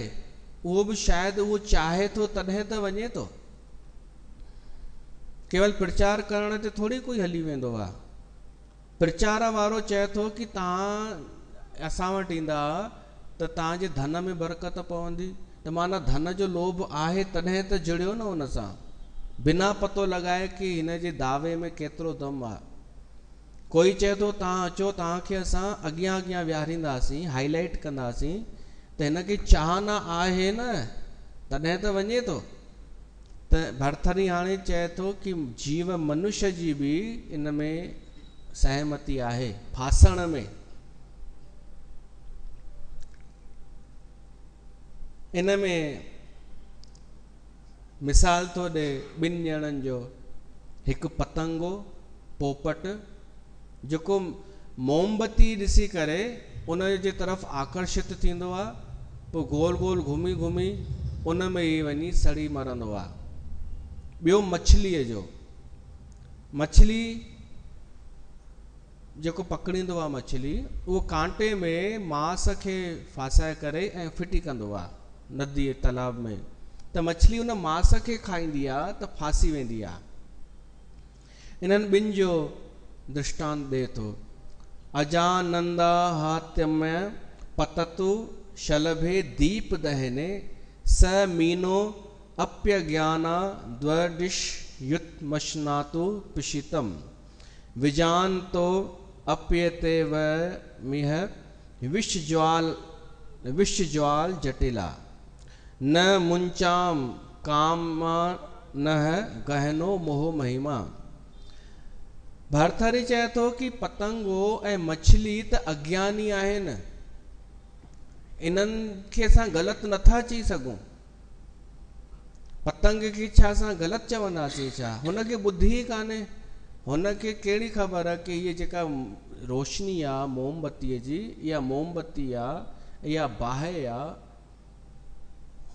Speaker 1: उहो बि शायदि उहो चाहे थो तॾहिं त वञे थो। केवल प्रचार करण ते थोड़ी कोई हली वेंदो आहे। प्रचार वारो चए थो कि तव्हां असां वटि ईंदा त तव्हांजे धन में बरकत पवंदी, त माना धन जो लोभ आहे तॾहिं त जुड़ियो न हुन सां, बिना पतो लॻाए कि हिन जे दावे में केतिरो दम आहे। कोई चए थो तव्हां अचो, तव्हांखे असां अॻियां अॻियां विहारींदासीं, हाईलाइट कंदासीं, त हिनखे चाहना आहे न तॾहिं त वञे थो। त भरथरी हाणे चए थो कि जीव मनुष्य जी बि इन में सहमति आहे, फासण में। इन में मिसाल थो ॾे ॿिनि ॼणनि जो, हिकु पतंगो पोपट, जेको मोमबत्ती ॾिसी करे उन जे तरफ़ आकर्षित थींदो आहे, पोइ गोल गोल घुमी घुमी उन में ई वञी सड़ी मरंदो आहे। ॿियो मछलीअ जो, मछली जेको पकड़ींदो आहे मछली, उहो कांटे में मांस खे फासाए करे ऐं फिटी कंदो आहे नदी तालाब में, त मछली उन मांस खे खाईंदी आहे त फासी वेंदी आहे। इन्हनि ॿिनि जो दृष्टांत ॾे थो। अजानंदा हात्यम्य पततु शलभे दीप दहने स मीनो अप्य ज्ञाना द्वडिश युत मशनातु पिशितम विजानतो अप्यते व मिह विष ज्वाल जटिला न मुंचाम कामा न गहनो मोह महिमा। भरथरी चए थो कि पतंगो ऐं मछली त अज्ञानी आहिनि, इन्हनि खे असां ग़लति नथा चई सघूं। पतंग खे छा असां ग़लति चवंदासीं छा? हुनखे ॿुधी ई कान्हे। हुनखे कहिड़ी ख़बर आहे कि हीअ जेका रोशनी आहे मोमबत्तीअ जी, इहा मोमबत्ती आहे या बाहि आहे।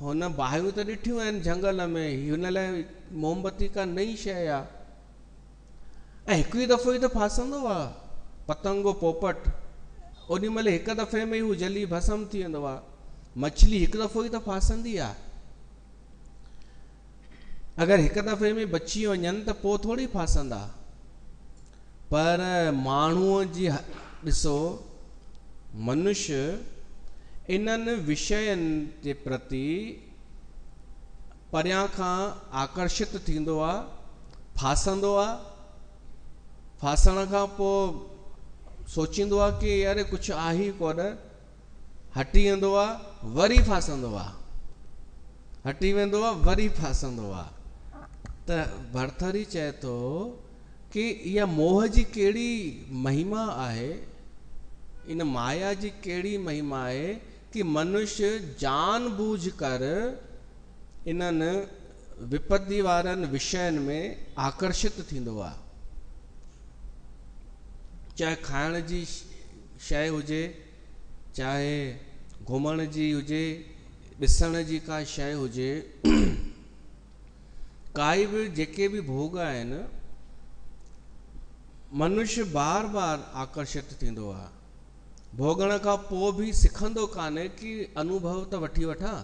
Speaker 1: हुन बाहियूं त ॾिठियूं आहिनि झंगल में, हुन लाइ मोमबत्ती का नई शइ आहे। ऐं हिकु ई दफ़ो ई त फासंदो आहे पतंगो पोपट, ओॾी महिल हिकु दफ़े में हू जली भस्म थी वेंदो आहे। मछली हिकु दफ़ो ई त फासंदी आहे। अगरि हिकु दफ़े में बची वञनि त पोइ थोड़ी फासंदा। पर माण्हूअ जी ॾिसो, मनुष्य इन्हनि विषयनि जे प्रति परियां खां आकर्षित थींदो आहे, फासंदो आहे। फासण खां पोइ सोचींदो आहे कि यार कुझु आहे ई कोन, हटी वेंदो आहे, वरी फासंदो आहे, हटी वेंदो आहे, वरी फासंदो आहे। त भरथरी चए थो कि इहा मोह जी कहिड़ी महिमा आहे, इन माया जी कहिड़ी महिमा आहे कि मनुष्य जानबूझ कर इन्हनि विपत्ति वारनि विषयनि में आकर्षित थींदो आहे। चाहे खाइण जी शइ हुजे, चाहे घुमण जी हुजे, ॾिसण जी का शइ हुजे, काई बि जेके बि भोग आहिनि, मनुष्य बार बार आकर्षित थींदो आहे। भोगण खां पोइ बि सिखंदो कान्हे कि अनुभव त वठी वठां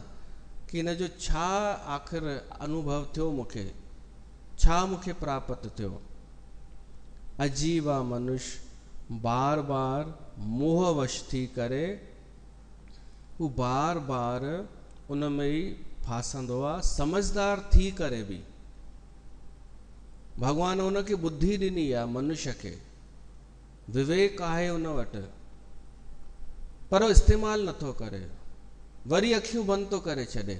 Speaker 1: कि हिन जो छा आख़िर अनुभव थियो, मूंखे छा मूंखे प्राप्त थियो। अजीब आहे मनुष्य, बार बार मोहवश थी करे हू बार बार उन में ई फासंदो आहे, समझदार थी करे बि। भगवान उनखे बुद्धि ॾिनी आहे मनुष्य खे, विवेक आहे उन वटि, पर वो इस्तेमाल नथो करे। वरी अखियूं बंदि तो करे छॾे,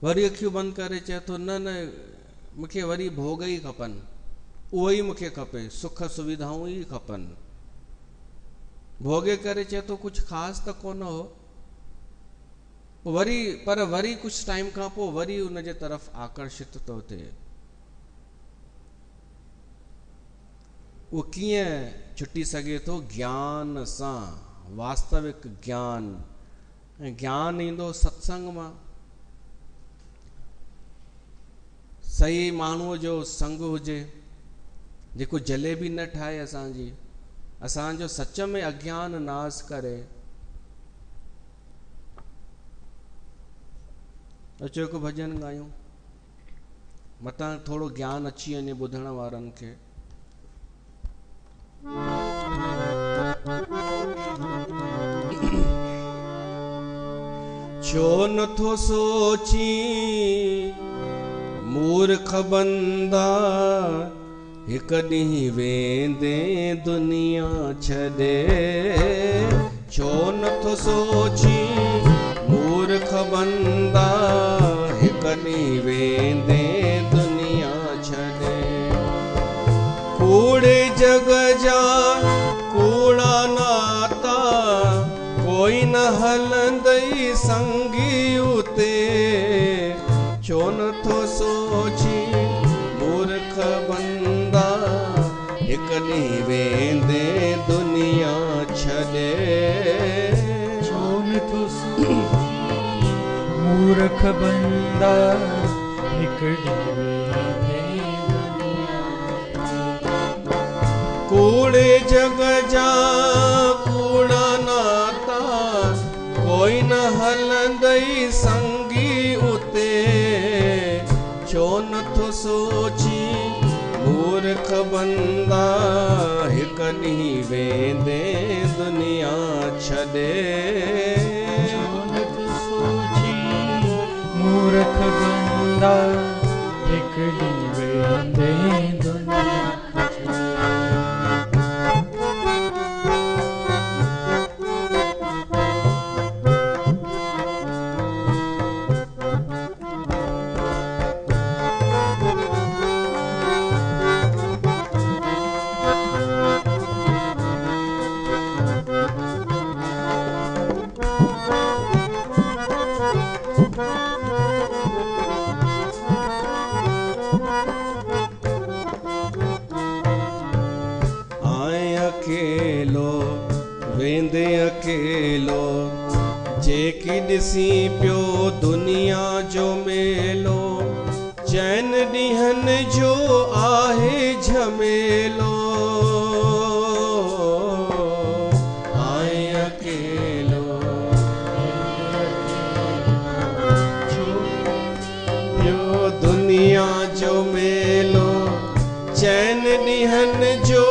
Speaker 1: वरी अखियूं बंदि करे चए थो न न मूंखे वरी भोग ई खपनि, उहो ई मूंखे खपे, सुख सुविधाऊं ई खपनि। भोगे करे चए थो कुझु ख़ासि त कोन हो, वरी पर वरी कुछ टाइम खां पोइ वरी उन जे तरफ़ आकर्षित थो थिए। वो कीअं छुटी सघे थो? ज्ञान सां, वास्तविक ज्ञान। ऐं ज्ञान ईंदो सत्संग मां। सही माण्हूअ जो संग हुजे, जेको जलेबी न ठाहे असांजी। असांजो सच में अज्ञान नाश करे। अचो हिकु भॼन ॻायूं, मतां थोड़ो ज्ञान अची वञे ॿुधण वारनि खे। छो नथो सोची मूर्ख बंदा, हिक ॾींहुं वेंदे दुनिया छॾे। छो नथो सोची मूर्ख बंदा, हिक ॾींहुं वेंदे दुनिया छॾे। कूड़े जग जा कूड़ा नाता, कोई न हलंदई संगी उते। छो नथो सोची मूर्ख बंदा, हिक ॾींहुं वेंदे दुनिया छॾे।
Speaker 2: छो नथो सोची मूर्ख बंदा, हिक ॾींहुं वेंदे दुनिया छॾे।
Speaker 1: कूड़े जग जा कूड़ा नाता, कोई न हलंदई संगी उते। छो नथो सोची मूर्ख बंदा, हिक ॾींहुं वेंदे दुनिया छॾे।
Speaker 2: छो नथो सोची मूर्ख बंदा, हिक ॾींहुं वेंदे दुनिया छॾे।
Speaker 1: अकेलो वेंदे अकेलो, जेकी ॾिसी पियो दुनिया जो मेलो। चैन ॾींहंनि जो आहे झमेलो, आए अकेलो पियो दुनिया जो मेलो। चैन ॾींहंनि जो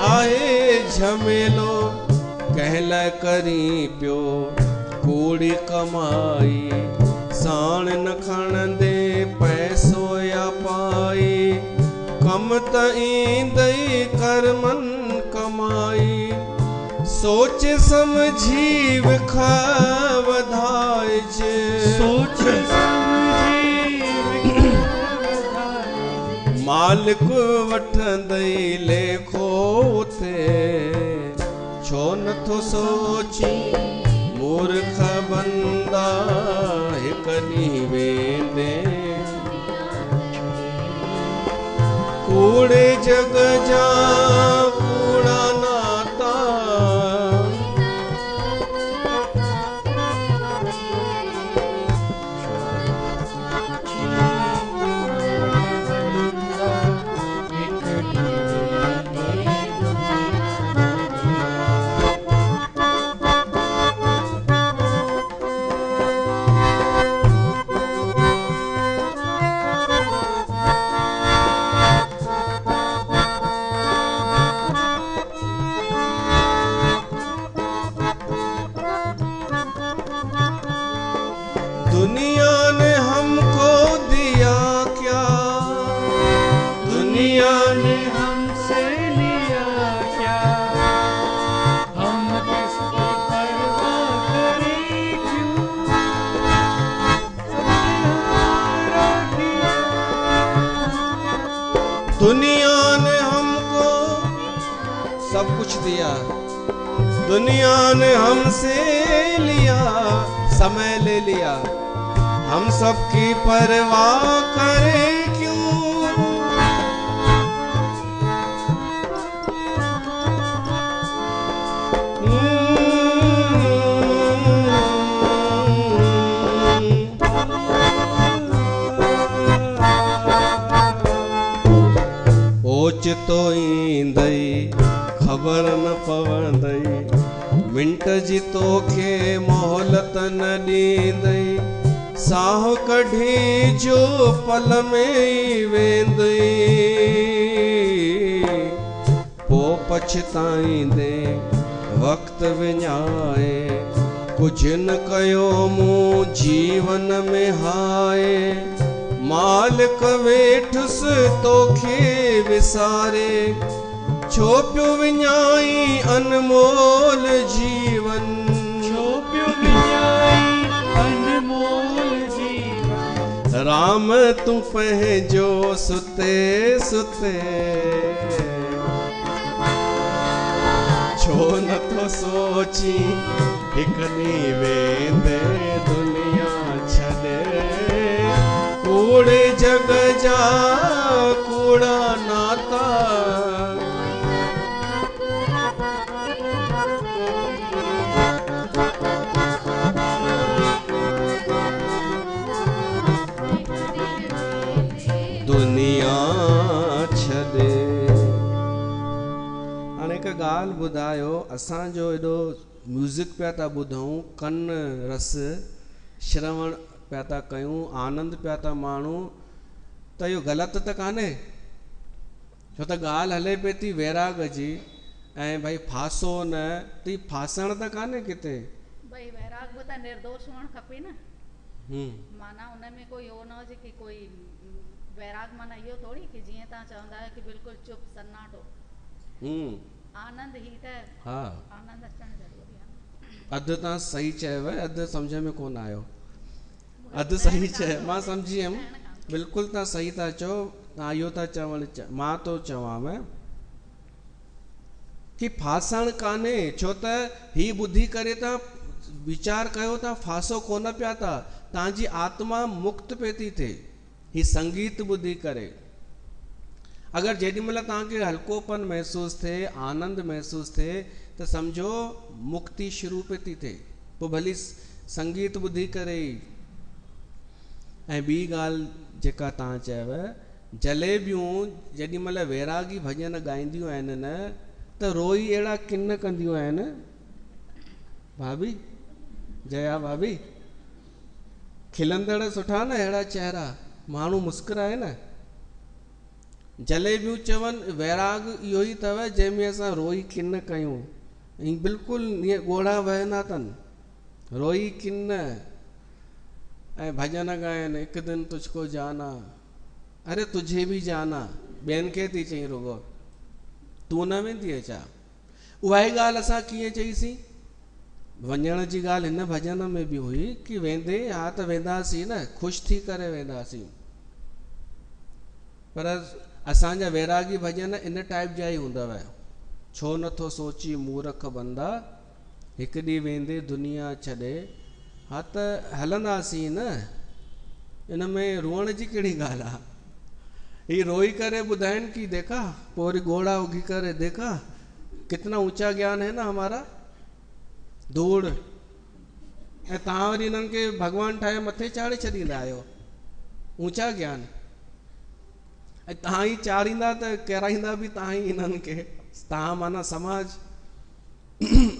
Speaker 1: आहे झमेलो, कहला करी पियो कूड़ी कमाई। साण न खणंदे पैसो या पाई, कम त ईंदई कर्मन कमाई। सोच समझी विख वधाइजे,
Speaker 2: सोच समझी
Speaker 1: मालिक वठंदई लेखो उते। छो नथो सोची मूर्ख बंदा, हिक ॾींहुं वेंदे कूड़े जग जा कूड़ा नाता। दुनिया ने हमको दिया क्या, दुनिया ने
Speaker 2: हमसे लिया क्या, हम किसकी परवाह करें क्यों, हमारा दिया।
Speaker 1: दुनिया ने हमको सब कुछ दिया, दुनिया ने हमसे लिया, समय ले लिया। हम सबकी परवाह करें क्यों, ओच तो ईंदई ख़बर न पवंदई, मिंट जी तोखे मोहलत न ॾींदई, साह कढी जो पल में ई वेंदई, पो पछताईंदे वक्त विञाए, कुछ न कयो मूं जीवन में हाय, मालिक वेठुस तोखे विसारे, छो पियो विञाई अनमोल जीवन,
Speaker 2: छो पियो विञाई अनमोल जीवन,
Speaker 1: राम तूं पंहिंजो सुते सुते, छो नथो सोची हिक ॾींहुं वेंदे दुनिया छॾे, कूड़े जग जा कूड़ा नाता, दुनिया छॾे। हाणे हिकु ॻाल्हि ॿुधायो, असांजो एॾो म्यूज़िक पिया था ॿुधूं, कन रस श्रवण पिया था कयूं, आनंद पिया था माणूं, त इहो ग़लति त कान्हे? छो त ॻाल्हि हले पई थी वैराग जी, ऐं भई फासो न, त ही फासण त कान्हे किथे?
Speaker 3: भाई वैराग भी तो निर्दोष हुअण खपे न, माना उनमें कोई हो न हुजे कि कोई वैराग माना इहो थोड़ी कि जीअं तव्हां चवंदा आहियो कि बिल्कुलु चुप सन्नाटो, आनंद ही त,
Speaker 1: हा,
Speaker 3: आनंद अचणु ज़रूरी आहे।
Speaker 1: अधु तव्हां सही चयव, अधु सम्झ में कोन आयो, अधु सही चयो, मां सम्झी वियुमि, बिल्कुलु तव्हां सही था चओ, तव्हां इहो था चवणु, मां थो चवांव कि फासण कान्हे, छो त ही ॿुधी करे तव्हां वीचार कयो था फासो कोन पिया था, तव्हांजी आत्मा मुक्त पे थी थिए, ही संगीत ॿुधी करे। अगर जेॾी महिल तव्हांखे हल्कोपन महसूस थिए, आनंद महसूस थिए, त समझो मुक्ति शुरू पे थी थिए, पोइ भली संगीत ॿुधी करे ई। ऐं ॿी ॻाल्हि जेका तव्हां चयव, जलेबियूं जेॾी महिल वैरागी भॼन ॻाईंदियूं आहिनि न, त रोई अहिड़ा किन कंदियूं आहिनि, भाभी जया भाभी, खिलंदड़ सुठा न अहिड़ा चेहरा, माण्हू मुस्कुराए न। जलेबियूं चवनि वैराग इहो ई अथव जंहिंमें असां रोई किन कयूं, ऐं बिल्कुलु ईअं ॻोढ़ा वहंदा अथनि, रोई किन, ऐं भॼन ॻाइनि, हिकु दिन तुझको जाना, अरे तुझे बि जाना, ॿियनि खे थी चई रुगो, तूं न वेंदीअ छा? उहा ई ॻाल्हि असां कीअं चईसीं? वञण जी ॻाल्हि हिन भॼन में बि हुई कि वेंदे, हा त वेंदासीं न, ख़ुशि थी करे वेंदासीं, पर असांजा वैरागी भॼन इन टाइप जा ई हूंदव, छो नथो सोची मूर्ख बंदा, हिकु ॾींहुं वेंदे दुनिया छॾे, हा त हलंदासीं न, इन में रोअण जी कहिड़ी ॻाल्हि आहे? ही रोई करे ॿुधाइनि कि देखा, पोइ वरी घोड़ा उगी करे देखा, कितना ऊंचा ज्ञान है ना हमारा, धूड़, ऐं तव्हां वरी हिननि खे भॻवान ठाहे मथे चाढ़े छॾींदा आहियो, ऊंचा ज्ञान, ऐं तव्हां ई चाढ़ींदा त किराईंदा बि तव्हां ई हिननि खे, तव्हां माना समाज,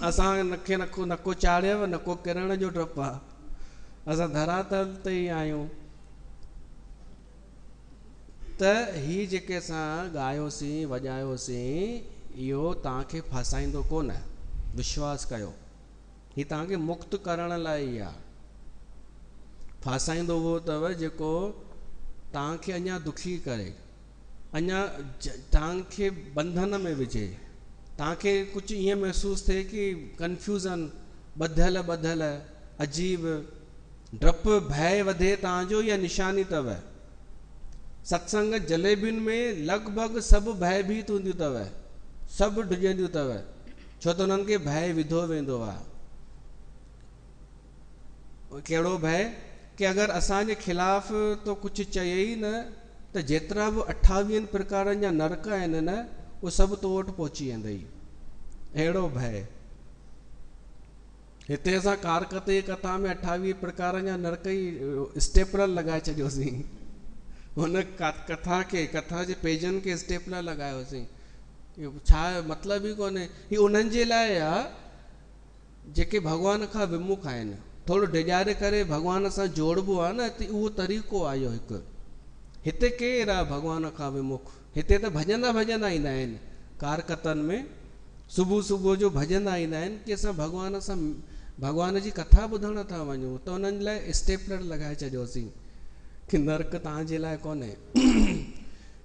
Speaker 1: असां नखे नको चाढ़ियव, नको किरण जो डपु आहे, असां धरातल ते ई आहियूं। त ही जेके असां ॻायोसीं वॼायोसीं, इहो तव्हांखे फसाईंदो कोन, विश्वास कयो, ही तव्हांखे मुक्त करण लाइ ई आहे। फासाईंदो उहो अथव जेको तव्हांखे अञा दुखी करे, अञा तव्हांखे बंधन में विझे, तव्हांखे कुझु ईअं महसूस थिए कि कंफ्यूज़न, ॿधियल ॿधियल, अजीब, डपु भय वधे तव्हांजो, इहा निशानी अथव। सत्संग जलेबियुनि में लॻभॻि सभु भयभीत हूंदियूं अथव, सभु डिॼंदियूं अथव, छो त उन्हनि खे भय विधो वेंदो आहे। कहिड़ो भय? कि अगरि असांजे ख़िलाफ़ तो कुझु चए ई न, त जेतिरा बि 28 प्रकारनि जा नरक आहिनि न, उहे सभु तो वटि पहुची वेंदई, अहिड़ो भय। हिते असां कारकते कथा में 28 प्रकारनि जा नरक ई स्टेपलर लॻाए छॾियोसीं, हुन कथा जे पेजनि खे स्टेपलर लॻायोसीं, छा मतिलबु ई कोन्हे। ही उन्हनि जे लाइ आहे जेके भॻवान खां विमुख आहिनि, थोरो डिॼारे करे भॻवान सां जोड़बो आहे न, त उहो तरीक़ो आहे इहो हिकु। हिते केरु आहे भॻवान खां विमुख? हिते त भॼंदा भॼंदा ईंदा आहिनि कारकतनि में, सुबुह सुबुह जो भॼंदा ईंदा आहिनि की असां भॻवान सां भॻवान जी कथा ॿुधण था वञूं, त उन्हनि लाइ स्टेपलर लॻाए छॾियोसीं कि नर्क तव्हांजे लाइ कोन्हे।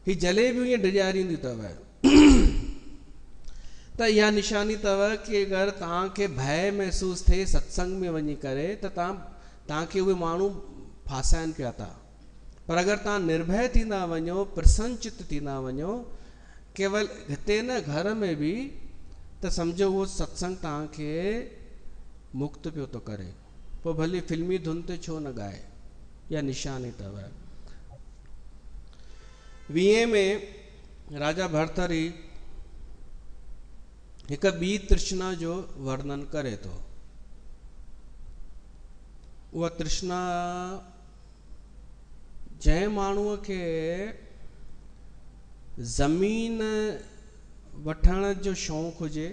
Speaker 1: ही जलेबियूं ईअं डिॼारींदियूं अथव। त इहा निशानी अथव कि अगरि तव्हांखे भय महसूसु थिए सत्संग में वञी करे, त तव्हांखे उहे माण्हू फासाइनि पिया था। पर अगरि तव्हां निर्भय थींदा वञो, प्रसन्नचित थींदा वञो, केवल हिते न घर में बि, त सम्झो उहो सत्संग तव्हांखे मुक्त पियो थो करे। पोइ भली फिल्मी धुन ते छो न ॻाए। इहा निशानी अथव। 20 में राजा भर्तरी हिकु ॿी तृष्णा जो वर्णन करे थो। उहा तृष्णा जंहिं माण्हूअ खे ज़मीन वठण जो शौक़ु हुजे,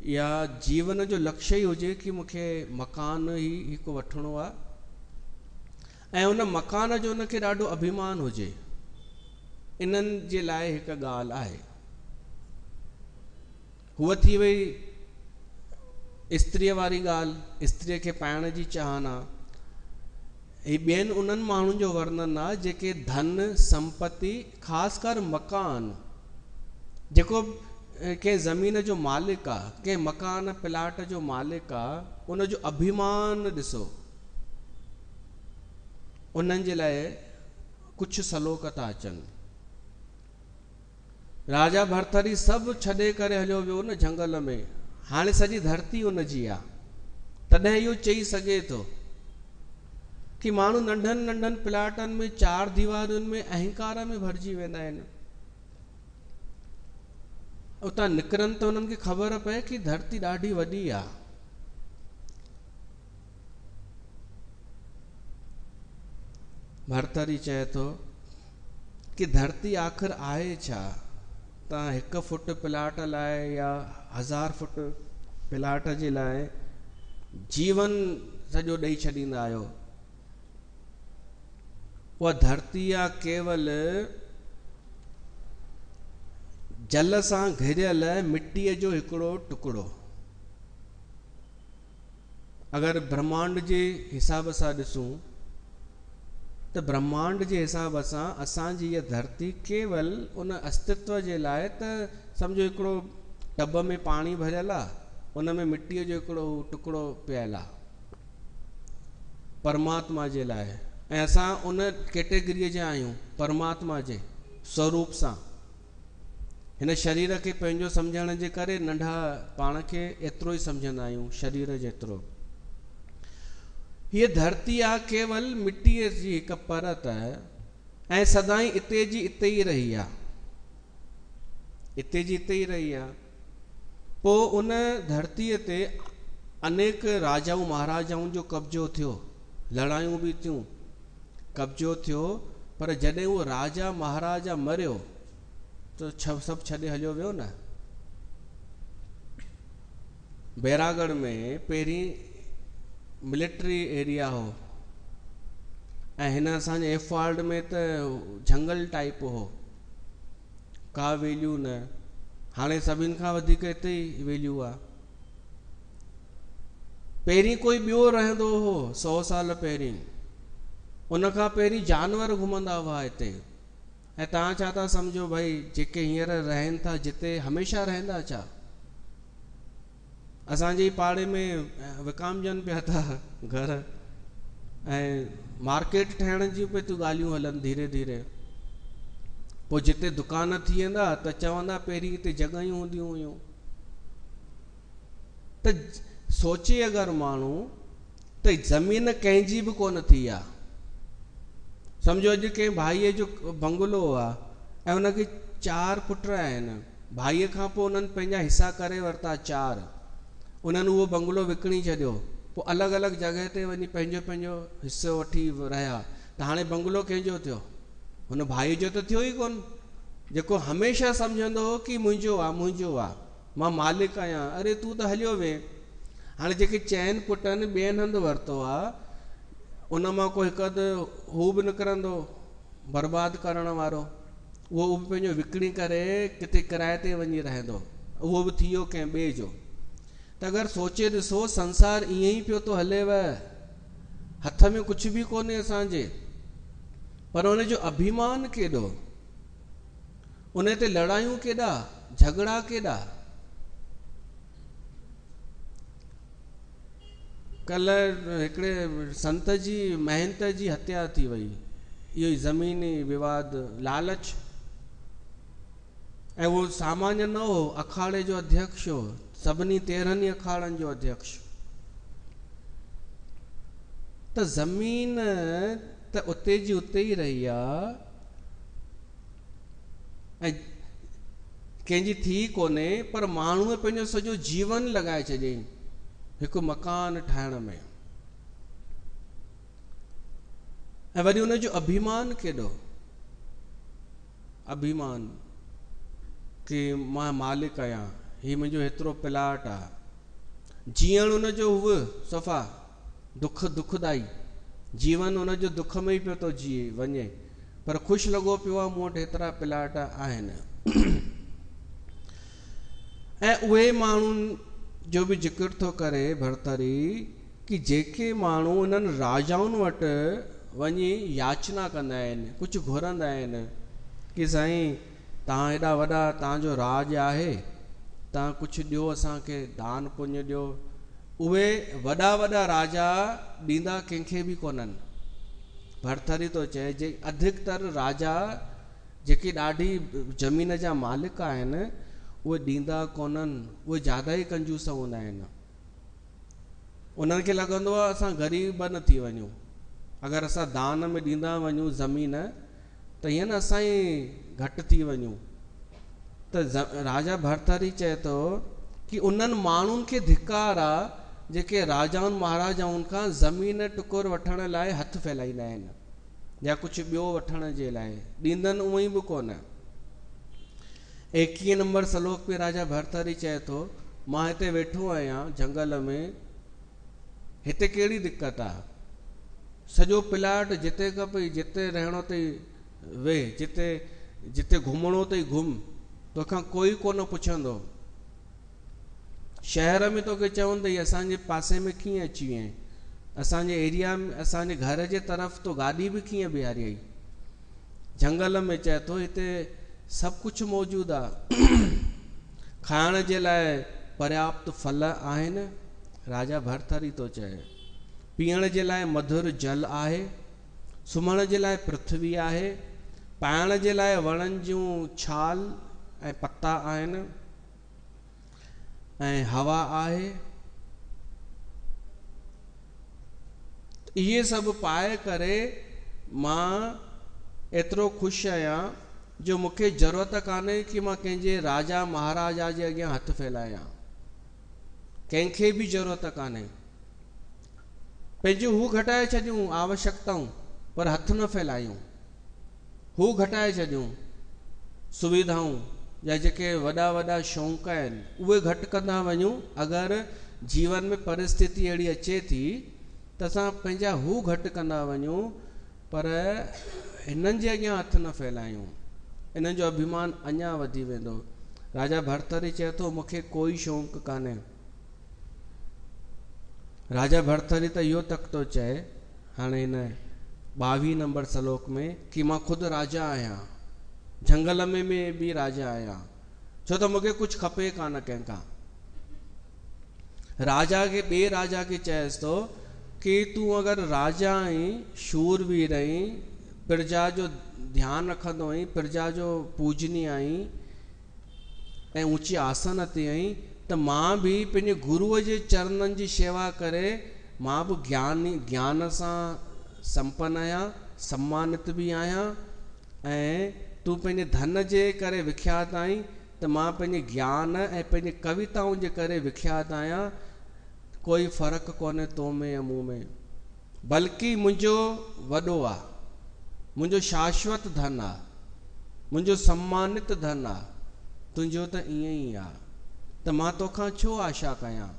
Speaker 1: या जीवन जो लक्ष्य ई हुजे कि मूंखे मकान ई हिकु वठिणो आहे, ऐं उन मकान जो उनखे ॾाढो अभिमान हुजे, इन्हनि जे लाइ हिकु ॻाल्हि आहे। हूअ थी वई स्त्रीअ वारी ॻाल्हि, स्त्रीअ खे पाइण जी चाहना। ही ॿियनि उन्हनि माण्हुनि जो वर्णन आहे जेके धन संपत्ति, ख़ासि कर मकान, जेको कंहिं ज़मीन जो मालिक आहे, कंहिं मकान प्लाट जो मालिक आहे, उनजो अभिमान ॾिसो। उन्हनि जे लाइ कुझु सलोक था अचनि। राजा भर्तरी सभु छॾे करे हलियो वियो न जंगल में। हाणे सॼी धरती उनजी आहे। तॾहिं इहो चई सघे थो कि माण्हू नंढनि नंढनि प्लाटनि में, 4 दीवारुनि में अहंकार में भरिजी वेंदा आहिनि। उतां निकिरनि त उन्हनि खे ख़बर पए कि धरती ॾाढी वॾी आहे। भर्तरी चए थो कि धरती आख़िर आहे छा? तव्हां 1 फुट प्लाट लाइ या 1000 फुट प्लाट जे लाइ जीवन सॼो ॾेई छॾींदा आहियो। उहा धरती आहे केवल जल सां घिरियल मिटीअ जो हिकिड़ो टुकड़ो। अगरि ब्रह्मांड जे हिसाब सां ॾिसूं त ब्रह्मांड जे हिसाब सां असांजी इहा धरती केवल उन अस्तित्व जे लाइ, त सम्झो हिकिड़ो टब में पाणी भरियल आहे, उन में मिटीअ जो हिकिड़ो टुकड़ो पियल आहे परमात्मा जे लाइ, ऐं असां उन कैटेगरीअ जा आहियूं परमात्मा जे स्वरूप सां। हिन शरीर खे पंहिंजो सम्झण जे करे नंढा पाण खे एतिरो ई सम्झंदा आहियूं, शरीर जेतिरो। हीअ धरती आहे केवल मिटीअ जी हिकु परत आहे, ऐं सदाई इते जी इते ई रही आहे, इते जी इते ई रही आहे। पोइ उन धरतीअ ते अनेक राजाऊं महाराजाऊं जो कब्जो थियो, लड़ायूं बि थियूं, कब्जो थियो। पर जॾहिं उहो राजा महाराजा मरियो त सभु छॾे हलियो वियो न। बैरागढ़ में पहिरीं मिलिट्री एरिया हो, ऐं हिन असांजे एफॉल्ड में त झंगल टाइप हो, का वैल्यू न। हाणे सभिनि खां वधीक हिते ई वैल्यू आहे। पहिरीं कोई ॿियो रहंदो हो 100 साल पहिरीं, उनखां पहिरीं जानवर घुमंदा हुआ हिते। ऐं तव्हां छा था सम्झो भाई जेके हींअर रहनि था जिते, हमेशह रहंदा छा? असांजे पाड़े में विकामजनि पिया था घर, ऐं मार्केट ठहण जी पे थियूं ॻाल्हियूं हलनि धीरे धीरे। पोइ जिते दुकान थी वेंदा त चवंदा पहिरीं हिते जॻहियूं हूंदियूं हुयूं। त सोचे अगरि माण्हू त ज़मीन कंहिंजी बि कोन थी आहे। सम्झो अॼु कंहिं भाईअ जो बंगलो आहे ऐं उनखे 4 पुट आहिनि, भाईअ खां पोइ उन्हनि पंहिंजा हिसा करे वरिता 4, उन्हनि उहो बंगलो विकिणी छॾियो, पोइ अलॻि अलॻि जॻह ते वञी पंहिंजो पंहिंजो हिसो वठी रहिया। त हाणे बंगलो कंहिंजो थियो? हुन भाई जो त थियो ई कोन। जेको हमेशा सम्झंदो हो कि मुंहिंजो आहे, मां मालिक आहियां, अरे तूं त हलियो वे। हाणे जेके चइनि पुटनि ॿियनि हंधि वरितो आहे, उन मां को हिकु अधु हू बि निकिरंदो बर्बाद करण वारो, उहो बि पंहिंजो विकिणी करे किथे किराए ते वञी रहंदो, उहो बि थी वियो कंहिं ॿिए जो। त अगरि सोचे ॾिसो संसार ईअं ई पियो थो हलेव, हथ में कुझु बि कोन्हे असांजे, पर उनजो अभिमान केॾो, उन ते लड़ायूं केॾा, झगड़ा केॾा। कल्ह हिकिड़े संत जी महंत जी हत्या थी वई, इहो ई ज़मीनी विवाद, लालच। ऐं उहो सामान्य न हो, अखाड़े जो अध्यक्ष हो, सभिनी 13 अखाड़नि जो अध्यक्ष। त ज़मीन त उते जी उते ई रही आहे, ऐं कंहिंजी थी कोन्हे, पर माण्हूअ पंहिंजो सॼो जीवन लॻाए छॾियईं हिकु मकान ठाहिण में। ऐं वरी उनजो अभिमान केॾो, अभिमान कि मां मालिक आहियां, हीउ मुंहिंजो हेतिरो प्लाट आहे। जीअण उनजो उहो सफ़ा दुखदाई जीवन, उनजो दुख में ई पियो थो जीए वञे, पर ख़ुशि लॻो पियो आहे मूं वटि हेतिरा प्लाट आहिनि। ऐं उहे माण्हुनि जो बि ज़िक्र थो करे भरतरी कि जेके माण्हू उन्हनि राजाउनि वटि वञी याचना कंदा आहिनि, कुझु घुरंदा आहिनि कि साईं तव्हां हेॾा वॾा, तव्हांजो राज आहे, तव्हां कुझु ॾियो असांखे, दान पुण्य ॾियो, उहे वॾा वॾा राजा ॾींदा कंहिंखे बि कोन्हनि। भरतरी थो चए जे अधिकतर राजा जेके ॾाढी ज़मीन जा मालिक आहिनि, उहे ॾींदा कोन्हनि, उहे ज्यादा ई कंजूस हूंदा आहिनि। उन्हनि खे लॻंदो आहे असां ग़रीब न थी वञूं, अगरि असां दान में ॾींदा वञूं ज़मीन, त ईअं न असां ई घटि थी वञूं। त राजा भरतरी चए थो कि उन्हनि माण्हुनि खे धिकार आहे जेके राजाउनि महाराजाउनि खां ज़मीन टुकुर वठण लाइ हथ फैलाईंदा आहिनि, या कुझु ॿियो वठण जे लाइ, ॾींदनि उहो ई बि कोन। 21 नंबर श्लोक में राजा भरतरी चए थो, मां हिते वेठो आहियां जंगल में, हिते कहिड़ी दिक़त आहे, सॼो प्लाट जिते खपे, जिते रहणो अथई वेह, जिते घुमणो अथई घुम, तोखां कोई कोन पुछंदो। शहर में तोखे चवंदई असांजे पासे में कीअं अची वई, असांजे एरिया में, असांजे घर जे तरफ़ तो गाॾी बि कीअं बीहारी आई। जंगल में चए थो हिते सभु कुझु मौजूदु आहे, खाइण जे लाइ पर्याप्त फल आहिनि, राजा भरतरी थो चए, पीअण जे लाइ मधुर जल आहे, सुम्हण जे लाइ पृथ्वी आहे, पाइण जे लाइ वणनि जूं छाल ऐं पत्ता आहिनि, ऐं हवा आहे। इहे सभु पाए करे मां एतिरो ख़ुशि आहियां जो मूंखे ज़रूरत कान्हे कि मां कंहिंजे राजा महाराजा जे अॻियां हथ फैलायां, कंहिंखे बि ज़रूरत कान्हे। पंहिंजो हू घटाए छॾियूं आवश्यकताऊं, पर हथ न फैलायूं, हू घटाए छॾियूं सुविधाऊं, या जेके वॾा वॾा शौक़ आहिनि उहे घटि कंदा वञूं। अगरि जीवन में परिस्थिति अहिड़ी अचे थी त असां पंहिंजा हू घटि कंदा वञूं, पर हिननि जे अॻियां हथ न फैलायूं, इन्हनि जो अभिमान अञा वधी वेंदो। राजा भरतरी चए थो मूंखे कोई शौक़ु कान्हे। राजा भरतरी त इहो तक थो चए हाणे हिन 22 नंबर श्लोक में कि मां ख़ुदि राजा आहियां, जंगल में बि राजा आहियां, छो त मूंखे कुझु खपे कान कंहिंखां। राजा खे ॿिए राजा खे चएसि थो कि तूं अगरि राजा आहीं, शूरवीर आहीं, प्रजा जो ध्यानु रखंदो आहीं, प्रजा जो पूजनी आहीं ऐं ऊंची आसन ते आहीं, त मां बि पंहिंजे गुरूअ जे चरणनि जी शेवा करे मां बि ज्ञान सां संपन्न आहियां, सम्मानित बि आहियां। ऐं तूं पंहिंजे धन जे करे विख्यात आहीं, त मां पंहिंजे ज्ञान ऐं पंहिंजे कविताउनि जे करे विख्यात आहियां। कोई फ़र्क़ु कोन्हे तो में या मूं में, बल्कि मुंहिंजो वॾो आहे, मुंहिंजो शाश्वत धन आहे, मुंहिंजो सम्मानित धन आहे, तुंहिंजो त ईअं ई आहे, त मां तोखां छो आशा कयां।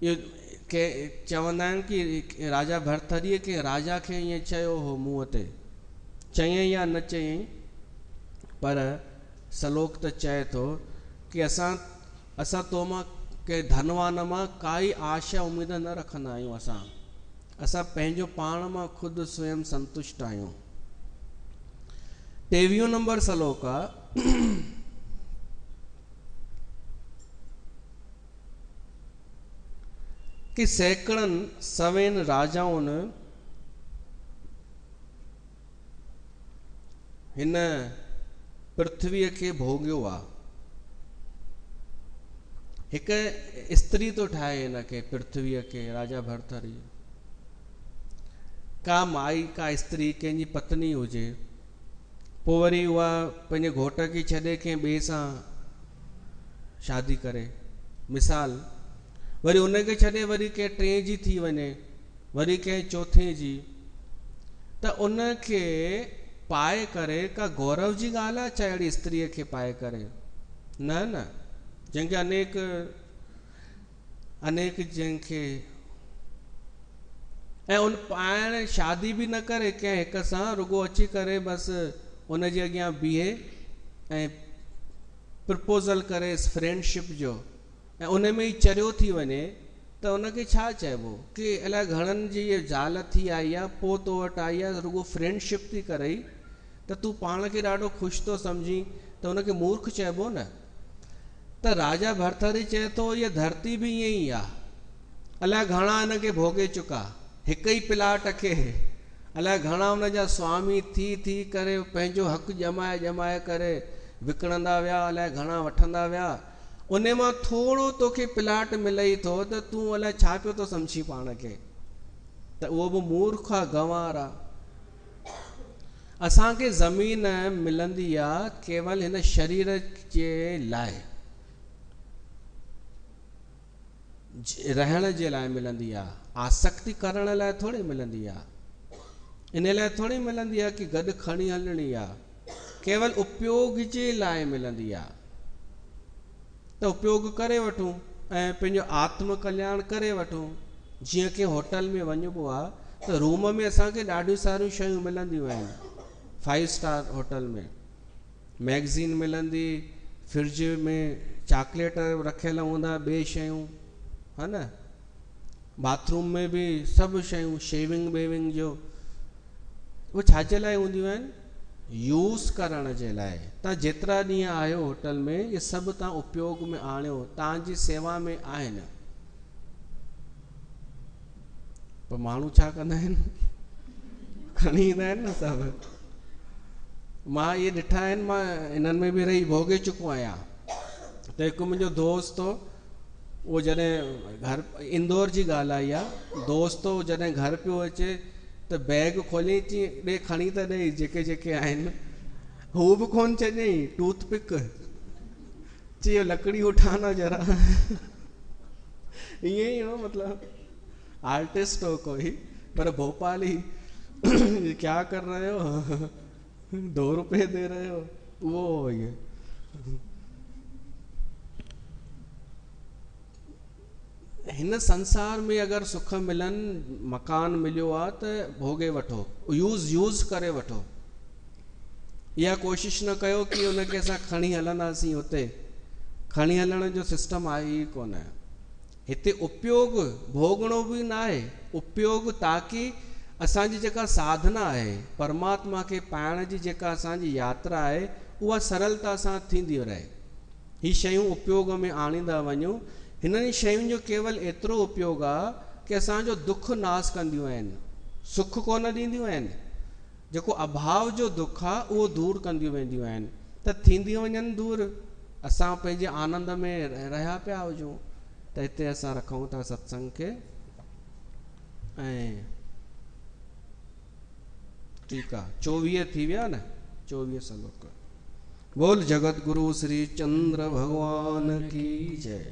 Speaker 1: इहो के चवंदा आहिनि कि राजा भरथरीअ खे राजा खे ईअं चयो हो मुंहं ते, चयईं या न चयईं, पर सलोक त चए थो कि असां तो मां के धनवान मां काई आशा उम्मीद न रखंदा आहियूं। असां पंहिंजो पाण मां ख़ुदि स्वयं संतुष्ट आहियूं। 23 नंबर सलोक आहे, कि सैकड़नि सवेन राजाउनि हिन पृथ्वीअ खे भोॻियो आहे। हिकु स्त्री तो ठाहे हिनखे पृथ्वीअ खे, राजा भरथरी। का माई का स्त्री कंहिंजी पत्नी हुजे, पोइ वरी उहा पंहिंजे घोट खे छॾे कंहिं ॿिए सां शादी करे, मिसाल वरी उनखे छॾे वरी कंहिं टे जी थी वञे, वरी कंहिं चौथे जी, त उनखे पाए करे का गौरव जी ॻाल्हि आहे छा अहिड़ी स्त्रीअ खे पाए करे? न, जंहिंखे अनेक जंहिंखे ऐं उन पाइण शादी बि न करे कंहिं हिक सां, रुगो अची करे बसि उनजे अॻियां बीहे ऐं प्रपोज़ल करे फ्रेंडशिप जो, ऐं उन में ई चरियो थी वञे, त उनखे छा चइबो? कि अलाए घणनि जी इहा ज़ाल थी आई आहे, पोइ तो वटि आई आहे, रुगो फ्रेंडशिप थी करई, त तूं पाण खे ॾाढो ख़ुशि थो सम्झी, त उनखे मूर्ख चइबो न। त राजा भरथरी चए थो इहा धरती बि ईअं ई आहे, अलाए घणा हिनखे भोॻे चुका, हिक ई प्लाट खे अलाए घणा हुनजा स्वामी थी करे पंहिंजो हक़ ॼमाए करे विकिणंदा विया, अलाए घणा वठंदा विया, उन मां थोरो तोखे प्लाट मिले थो त तूं अलाए छा पियो थो सम्झी पाण खे, त उहो बि मूर्ख आहे, गंवार आहे। असांखे ज़मीन मिलंदी आहे केवल हिन शरीर जे लाइ, रहण जे लाइ मिलंदी आहे, आसक्ति करण लाइ थोड़ी मिलंदी आहे, इन लाइ थोड़ी मिलंदी आहे कि गॾु खणी हलणी आहे, केवल उपयोग जे लाइ मिलंदी आहे। त उपयोग करे वठूं ऐं पंहिंजो आत्म कल्याण करे वठूं। जीअं कि होटल में वञिबो आहे त रूम में असांखे ॾाढियूं सारियूं शयूं मिलंदियूं आहिनि, 5 स्टार होटल में मैगज़ीन मिलंदी, फ्रिज में चॉकलेट रखियल हूंदा, ॿिए शयूं, हा न, बाथरूम में बि सभु शयूं, शेविंग वेविंग जो, उहे छाजे लाइ हूंदियूं आहिनि? यूज़ करण जे लाइ। तव्हां जेतिरा ॾींहं आहियो होटल में, इहे सभु तव्हां उपयोग में आणियो, तव्हांजी सेवा में आहिनि। पर माण्हू छा कंदा आहिनि? खणी ईंदा आहिनि न सभु। मां इहे ॾिठा आहिनि, मां इन्हनि में बि रही भोॻे चुको आहियां। त हिकु मुंहिंजो दोस्त हो, उहो जॾहिं घर, इंदौर जी ॻाल्हि आई आहे, दोस्त हो जॾहिं घर पियो अचे त बैग खोले अची ॾे, खणी त ॾेई जेके आहिनि, हू बि कोन चयईं टूथपिक, चई लकड़ी उठाना जरा। ईअं ई हो, मतलब आर्टिस्ट हो कोई, पर भोपाली। क्या कर रहे हो? 2 रुपए दे रहे हो? वो ये हिन संसार में अगर सुख मिलन, मकान मिलियो आहे त भोगे वठो, यूज़ करे वठो। इहा कोशिश न कयो कि उनखे असां खणी हलंदासीं, हुते खणी हलण जो सिस्टम आहे ई कोन। हिते उपयोग भोगणो बि न आहे, उपयोग ताकि असांजी जेका साधना आहे, परमात्मा खे पाइण जी जेका असांजी यात्रा आहे, उहा सरलता सां थींदी रहे। ही शयूं उपयोग में आणींदा वञूं। हिननि शयुनि जो केवल एतिरो उपयोग आहे कि असांजो दुख नाश कंदियूं आहिनि, सुख कोन ॾींदियूं आहिनि। जेको अभाव जो दुख आहे उहो दूर कंदियूं वेंदियूं आहिनि, त थींदियूं वञनि दूर, असां पंहिंजे आनंद में रहिया पिया हुजूं। त हिते असां रखूं था सत्संग खे, ऐं ठीकु आहे, 24 थी विया न, 24 श्लोक। बोल जगत गुरु श्री चंद्र भगवान की जय।